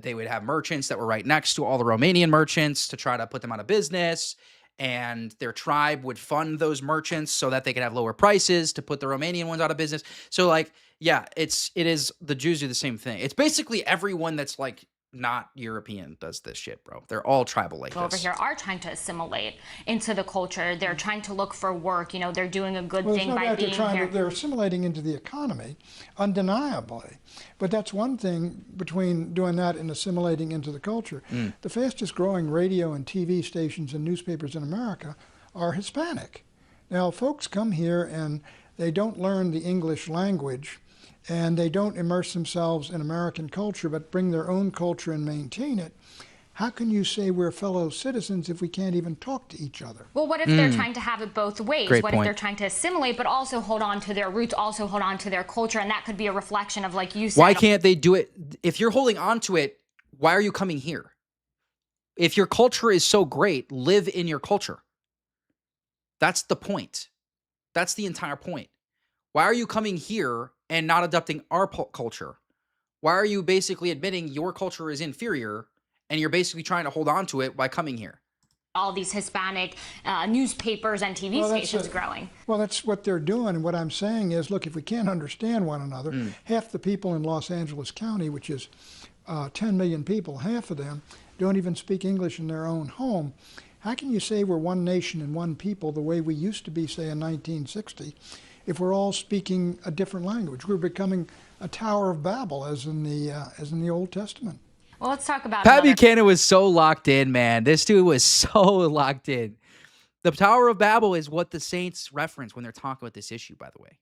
they would have merchants that were right next to all the Romanian merchants to try to put them out of business. And their tribe would fund those merchants so that they could have lower prices to put the Romanian ones out of business. So, like, yeah, it is the Jews do the same thing. It's basically everyone that's like not European does this shit, bro. They're all tribal like over this. here are trying to assimilate into the culture. They're trying to look for work. You know, they're doing a good thing by being here. They're assimilating into the economy, undeniably. But that's one thing between doing that and assimilating into the culture. The fastest growing radio and TV stations and newspapers in America are Hispanic. Now, folks come here and they don't learn the English language, and they don't immerse themselves in American culture, but bring their own culture and maintain it. How can you say we're fellow citizens if we can't even talk to each other? Well, what if they're trying to have it both ways? Great what point. if they're trying to assimilate, but also hold on to their roots, also hold on to their culture, and that could be a reflection of, like you said. Why can't they do it? If you're holding on to it, why are you coming here? If your culture is so great, live in your culture. That's the point. That's the entire point. Why are you coming here and not adopting our culture? Why are you basically admitting your culture is inferior and you're basically trying to hold on to it by coming here? All these Hispanic newspapers and TV stations growing. Well, that's what they're doing. And what I'm saying is, look, if we can't understand one another, half the people in Los Angeles County, which is 10 million people, half of them don't even speak English in their own home. How can you say we're one nation and one people the way we used to be, say, in 1960? If we're all speaking a different language? We're becoming a Tower of Babel, as in the Old Testament. Well, let's talk about Pat Buchanan was so locked in, man. This dude was so locked in. The Tower of Babel is what the saints reference when they're talking about this issue, by the way.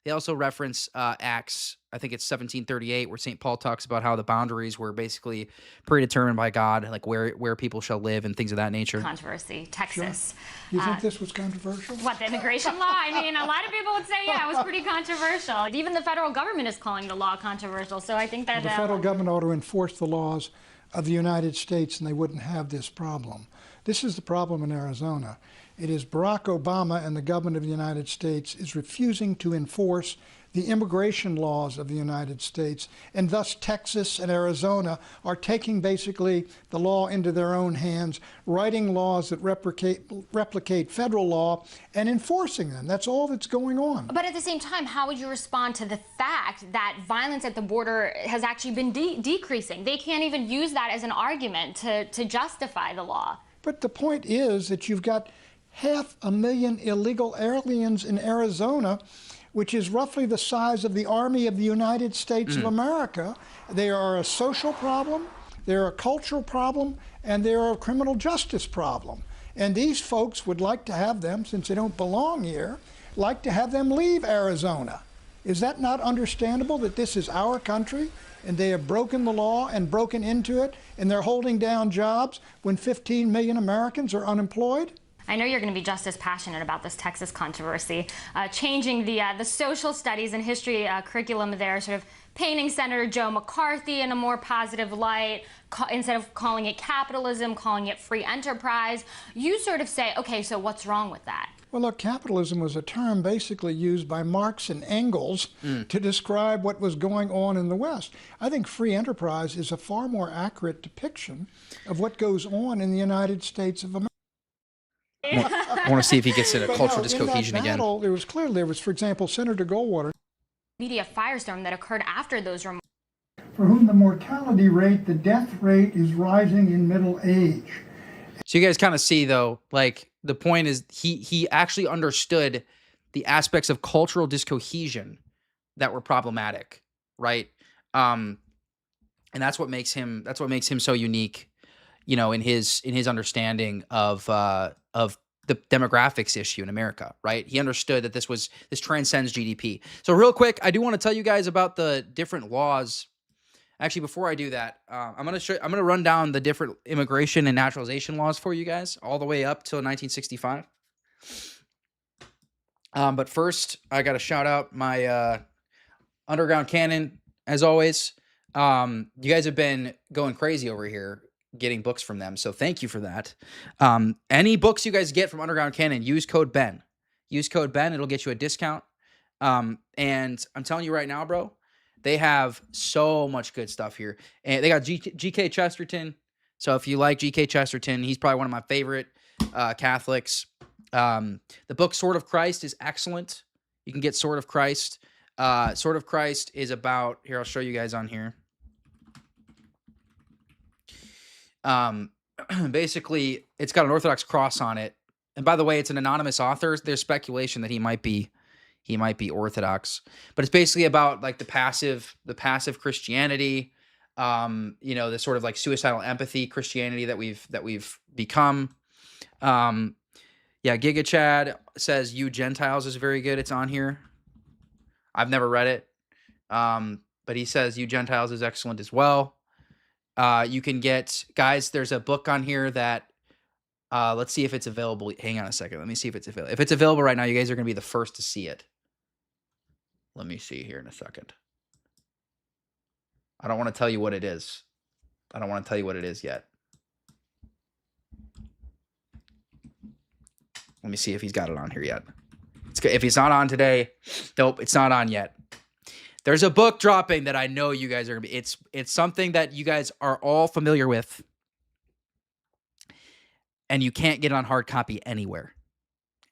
They also reference Acts, I think it's 1738, where St. Paul talks about how the boundaries were basically predetermined by God, like where people shall live and things of that nature. Controversy, Texas. Sure. You think this was controversial? What, the immigration law? I mean, a lot of people would say, yeah, it was pretty controversial. Even the federal government is calling the law controversial, so I think that... The federal government ought to enforce the laws of the United States and they wouldn't have this problem. This is the problem in Arizona. It is Barack Obama and the government of the United States is refusing to enforce the immigration laws of the United States, and thus Texas and Arizona are taking basically the law into their own hands, writing laws that replicate federal law and enforcing them. That's all that's going on. But at the same time, how would you respond to the fact that violence at the border has actually been decreasing? They can't even use that as an argument to justify the law. But the point is that you've got 500,000 illegal aliens in Arizona, which is roughly the size of the Army of the United States of America. They are a social problem, they're a cultural problem, and they're a criminal justice problem. And these folks would like to have them, since they don't belong here, like to have them leave Arizona. Is that not understandable, that this is our country and they have broken the law and broken into it, and they're holding down jobs when 15 million Americans are unemployed? I know you're going to be just as passionate about this Texas controversy, changing the social studies and history curriculum there, sort of painting Senator Joe McCarthy in a more positive light, instead of calling it capitalism, calling it free enterprise. You sort of say, okay, so what's wrong with that? Well, look, capitalism was a term basically used by Marx and Engels to describe what was going on in the West. I think free enterprise is a far more accurate depiction of what goes on in the United States of America. I want to see if he gets in a cultural discohesion in that again. battle, there was, for example, Senator Goldwater. Media firestorm that occurred after those remarks. For whom the mortality rate, the death rate is rising in middle age. So you guys kind of see, though, like, the point is he actually understood the aspects of cultural discohesion that were problematic, right? And that's what makes him so unique, you know, in his understanding of the demographics issue in America, right? He understood that this transcends GDP. So real quick, I do want to tell you guys about the different laws. Actually, before I do that, I'm gonna run down the different immigration and naturalization laws for you guys, all the way up till 1965. But first, I got to shout out my underground canon, as always. You guys have been going crazy over here getting books from them, so thank you for that. Any books you guys get from Underground Canon, use code Ben. Use code Ben, it'll get you a discount. And I'm telling you right now, bro, they have so much good stuff here. And they got G.K. Chesterton. So if you like G.K. Chesterton, he's probably one of my favorite Catholics. The book Sword of Christ is excellent. You can get Sword of Christ. Sword of Christ is about, here, I'll show you guys on here. Basically, it's got an Orthodox cross on it. And by the way, it's an anonymous author. There's speculation that he might be Orthodox, but it's basically about like the passive Christianity, you know, the sort of like suicidal empathy Christianity that we've become. Yeah, Giga Chad says You Gentiles is very good. It's on here. I've never read it. But he says You Gentiles is excellent as well. You can get, guys, there's a book on here that, let's see if it's available. Hang on a second. Let me see if it's available. If it's available right now, you guys are going to be the first to see it. Let me see here in a second. I don't want to tell you what it is. I don't want to tell you what it is yet. Let me see if he's got it on here yet. If he's not on today, nope, it's not on yet. There's a book dropping that I know you guys are going to be. It's something that you guys are all familiar with. And you can't get it on hard copy anywhere.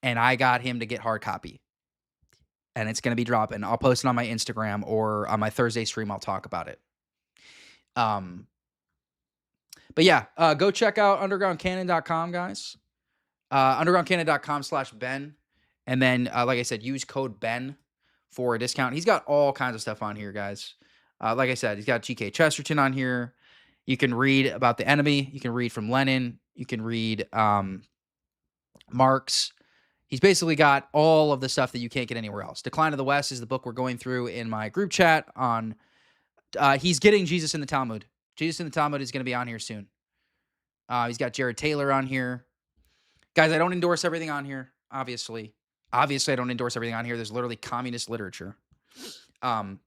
And I got him to get hard copy. And it's going to be dropping. I'll post it on my Instagram, or on my Thursday stream, I'll talk about it. But yeah, go check out undergroundcanon.com, guys. Undergroundcanon.com/Ben. And then, like I said, use code Ben for a discount. He's got all kinds of stuff on here, guys. Like I said, he's got G.K. Chesterton on here. You can read about the enemy. You can read from Lenin. You can read Marx. He's basically got all of the stuff that you can't get anywhere else. Decline of the West is the book we're going through in my group chat on. He's getting Jesus in the Talmud. Jesus in the Talmud is going to be on here soon. He's got Jared Taylor on here. Guys, I don't endorse everything on here, obviously. Obviously, I don't endorse everything on here. There's literally communist literature. But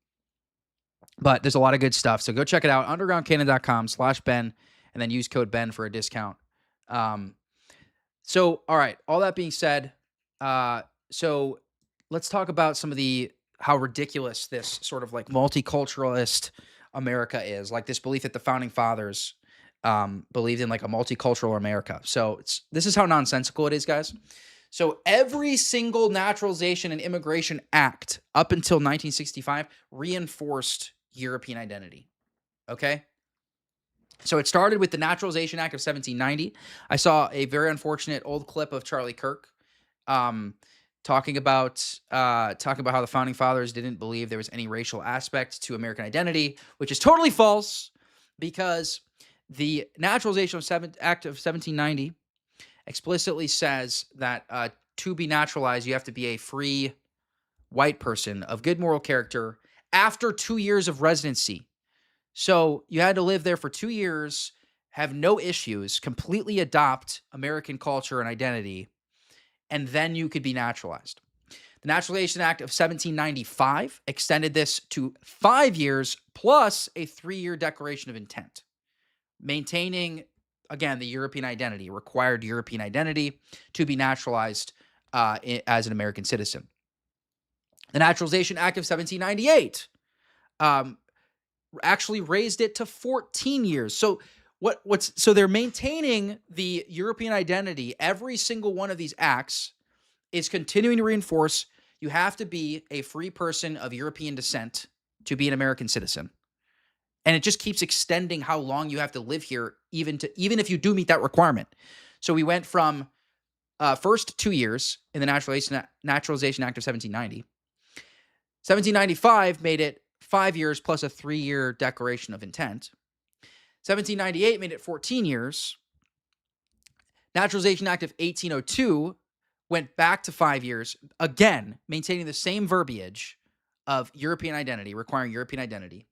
there's a lot of good stuff. So go check it out. Undergroundcanon.com/Ben, and then use code Ben for a discount. So, all right. All that being said, so let's talk about some of the how ridiculous this sort of like multiculturalist America is, like this belief that the founding fathers believed in like a multicultural America. So this is how nonsensical it is, guys. So every single naturalization and immigration act up until 1965 reinforced European identity. Okay? So it started with the Naturalization Act of 1790. I saw a very unfortunate old clip of Charlie Kirk talking about how the founding fathers didn't believe there was any racial aspect to American identity, which is totally false, because the Naturalization Act of 1790 explicitly says that to be naturalized, you have to be a free white person of good moral character after 2 years of residency. So you had to live there for 2 years, have no issues, completely adopt American culture and identity, and then you could be naturalized. The Naturalization Act of 1795 extended this to 5 years plus a 3-year declaration of intent, maintaining, again, the European identity, required European identity to be naturalized as an American citizen. The Naturalization Act of 1798 actually raised it to 14 years. So so they're maintaining the European identity. Every single one of these acts is continuing to reinforce you have to be a free person of European descent to be an American citizen. And it just keeps extending how long you have to live here, even if you do meet that requirement. So we went from first 2 years in the Naturalization Act of 1790. 1795 made it 5 years plus a 3-year declaration of intent. 1798 made it 14 years. Naturalization Act of 1802 went back to 5 years, again, maintaining the same verbiage of European identity, requiring European identity.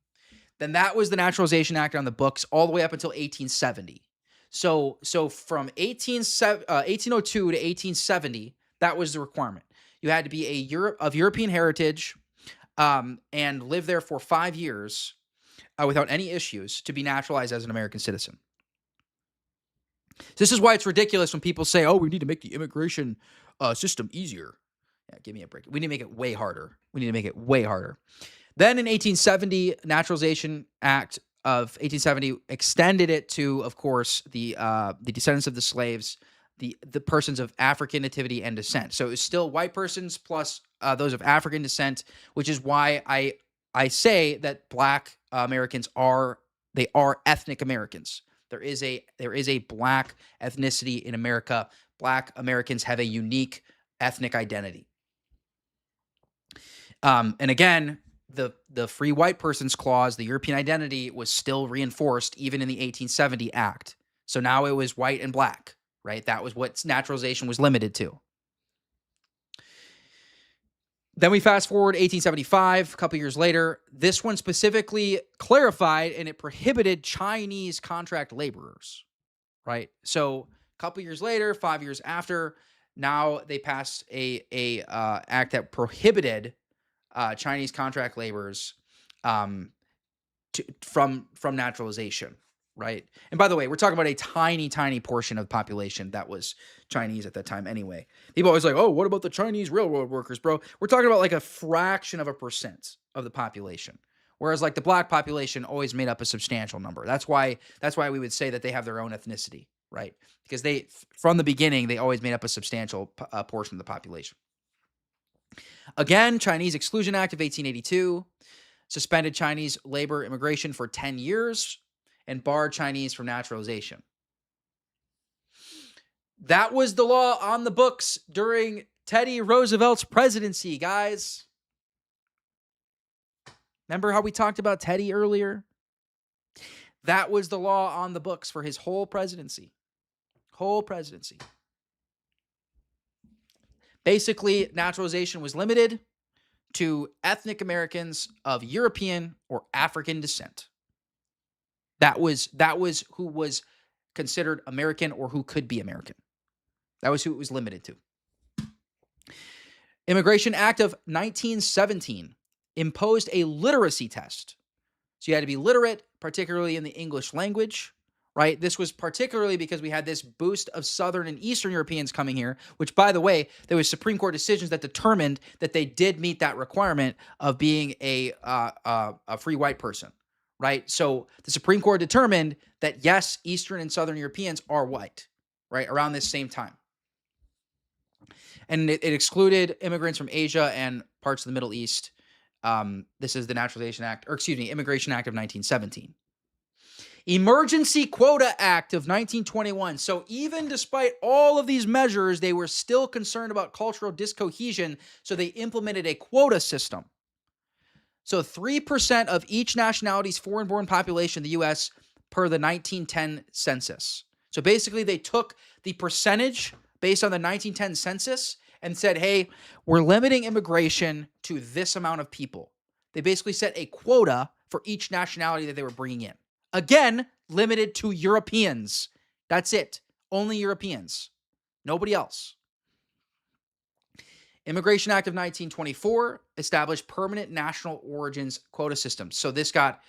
Then that was the Naturalization Act on the books all the way up until 1870. So from 1802 to 1870, that was the requirement. You had to be of European heritage and live there for 5 years without any issues to be naturalized as an American citizen. This is why it's ridiculous when people say, oh, we need to make the immigration system easier. Yeah, give me a break. We need to make it way harder. Then in 1870, Naturalization Act of 1870 extended it to, of course, the descendants of the slaves, the persons of African nativity and descent. So it's still white persons plus those of African descent, which is why I say that Black Americans are ethnic Americans. There is a Black ethnicity in America. Black Americans have a unique ethnic identity. And again, the free white persons clause, the European identity, was still reinforced even in the 1870 Act. So now it was white and black, right? That was what naturalization was limited to. Then we fast forward 1875, a couple years later. This one specifically clarified and it prohibited Chinese contract laborers, right? So a couple years later, 5 years after, now they passed a act that prohibited Chinese contract laborers from naturalization, right? And by the way, we're talking about a tiny, tiny portion of the population that was Chinese at that time anyway. People always like, oh, what about the Chinese railroad workers, bro? We're talking about like a fraction of a percent of the population. Whereas like the Black population always made up a substantial number. That's why we would say that they have their own ethnicity, right? Because from the beginning, they always made up a substantial portion of the population. Again, Chinese Exclusion Act of 1882 suspended Chinese labor immigration for 10 years and barred Chinese from naturalization. That was the law on the books during Teddy Roosevelt's presidency, guys. Remember how we talked about Teddy earlier? That was the law on the books for his whole presidency. Basically, naturalization was limited to ethnic Americans of European or African descent. That was who was considered American or who could be American. That was who it was limited to. Immigration Act of 1917 imposed a literacy test. So you had to be literate, particularly in the English language, right? This was particularly because we had this boost of Southern and Eastern Europeans coming here, which, by the way, there was Supreme Court decisions that determined that they did meet that requirement of being a free white person, right? So the Supreme Court determined that, yes, Eastern and Southern Europeans are white, right, around this same time. And it excluded immigrants from Asia and parts of the Middle East. This is the Immigration Act of 1917. Emergency Quota Act of 1921. So even despite all of these measures, they were still concerned about cultural discohesion, so they implemented a quota system. So 3% of each nationality's foreign-born population in the U.S. per the 1910 census. So basically they took the percentage based on the 1910 census and said, hey, we're limiting immigration to this amount of people. They basically set a quota for each nationality that they were bringing in. Again, limited to Europeans. That's it. Only Europeans. Nobody else. Immigration Act of 1924 established permanent national origins quota systems. So this got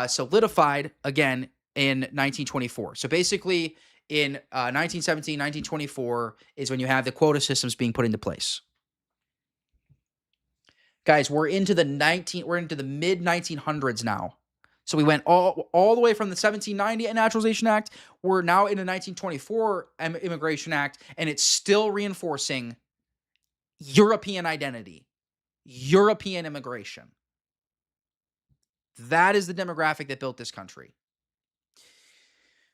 solidified again in 1924. So basically in 1917, 1924 is when you have the quota systems being put into place. Guys, we're into the mid 1900s now. So we went all the way from the 1790 Naturalization Act. We're now in the 1924 Immigration Act, and it's still reinforcing European identity, European immigration. That is the demographic that built this country.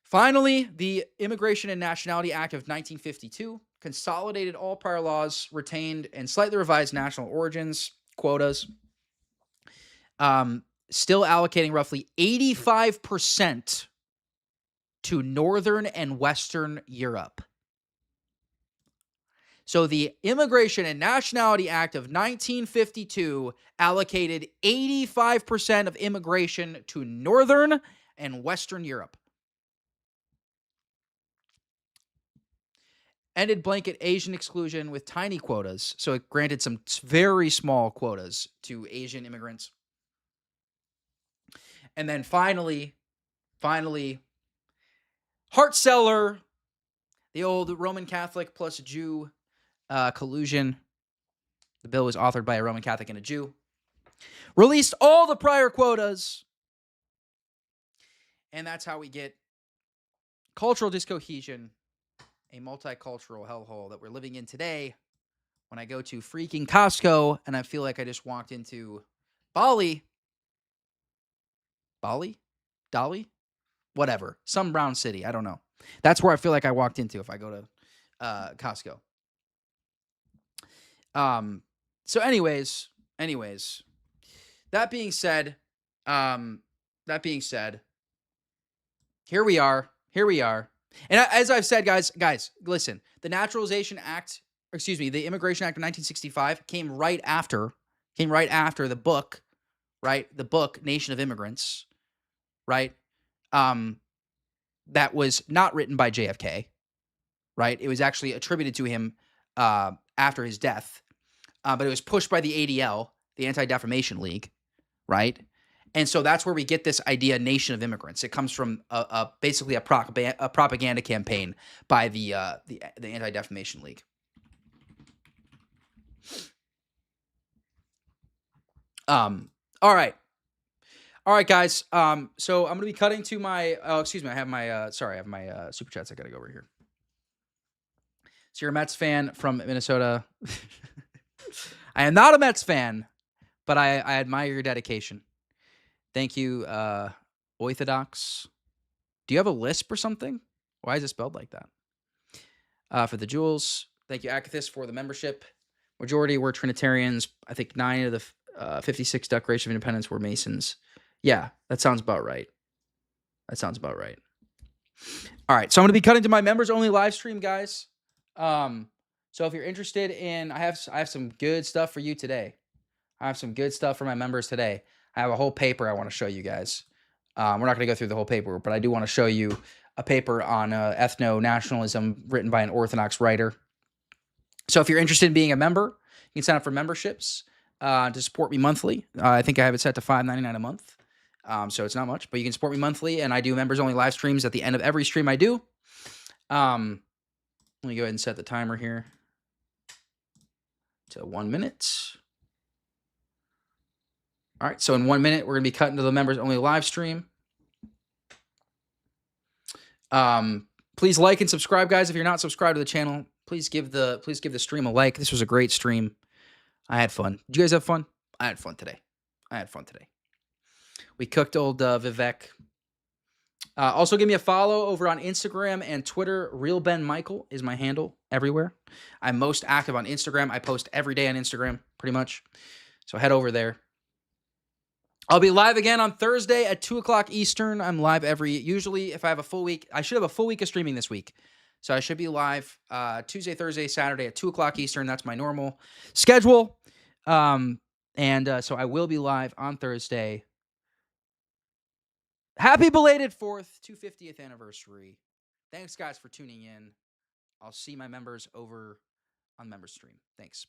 Finally, the Immigration and Nationality Act of 1952 consolidated all prior laws, retained and slightly revised national origins quotas, still allocating roughly 85% to Northern and Western Europe. So the Immigration and Nationality Act of 1952 allocated 85% of immigration to Northern and Western Europe. Ended blanket Asian exclusion with tiny quotas. So it granted some very small quotas to Asian immigrants. And then finally, Hart-Celler, the old Roman Catholic plus Jew collusion. The bill was authored by a Roman Catholic and a Jew. Released all the prior quotas. And that's how we get cultural discohesion, a multicultural hellhole that we're living in today. When I go to freaking Costco and I feel like I just walked into Dolly? Whatever. Some brown city. I don't know. That's where I feel like I walked into if I go to Costco. So anyways, that being said, here we are. And as I've said, guys, listen, the Naturalization Act, the Immigration Act of 1965 came right after the book, right? The book, Nation of Immigrants, right? That was not written by JFK, right? It was actually attributed to him after his death, but it was pushed by the ADL, the Anti-Defamation League, right? And so that's where we get this idea, Nation of Immigrants. It comes from basically a propaganda campaign by the Anti-Defamation League. All right, guys. So I'm going to be cutting to my. Oh, excuse me. I have my. I have my super chats. I got to go over here. So you're a Mets fan from Minnesota. I am not a Mets fan, but I admire your dedication. Thank you, Orthodox. Do you have a lisp or something? Why is it spelled like that? For the jewels. Thank you, Akathis, for the membership. Majority were Trinitarians. I think 9 of the 56 Declaration of Independence were Masons. Yeah, that sounds about right. All right, so I'm going to be cutting to my members-only live stream, guys. So if you're interested in, I have some good stuff for you today. I have some good stuff for my members today. I have a whole paper I want to show you guys. We're not going to go through the whole paper, but I do want to show you a paper on ethno-nationalism written by an Orthodox writer. So if you're interested in being a member, you can sign up for memberships to support me monthly. I think I have it set to $5.99 a month. So it's not much, but you can support me monthly, and I do members-only live streams at the end of every stream I do. Let me go ahead and set the timer here to 1 minute. All right, so in 1 minute, we're going to be cutting to the members-only live stream. Please like and subscribe, guys. If you're not subscribed to the channel, please give the stream a like. This was a great stream. I had fun. Did you guys have fun? I had fun today. We cooked old Vivek. Also, give me a follow over on Instagram and Twitter. Real Ben Michael is my handle everywhere. I'm most active on Instagram. I post every day on Instagram, pretty much. So head over there. I'll be live again on Thursday at 2 o'clock Eastern. I'm live usually if I have a full week. I should have a full week of streaming this week. So I should be live Tuesday, Thursday, Saturday at 2 o'clock Eastern. That's my normal schedule. So I will be live on Thursday. Happy belated 250th anniversary. Thanks, guys, for tuning in. I'll see my members over on the members stream. Thanks.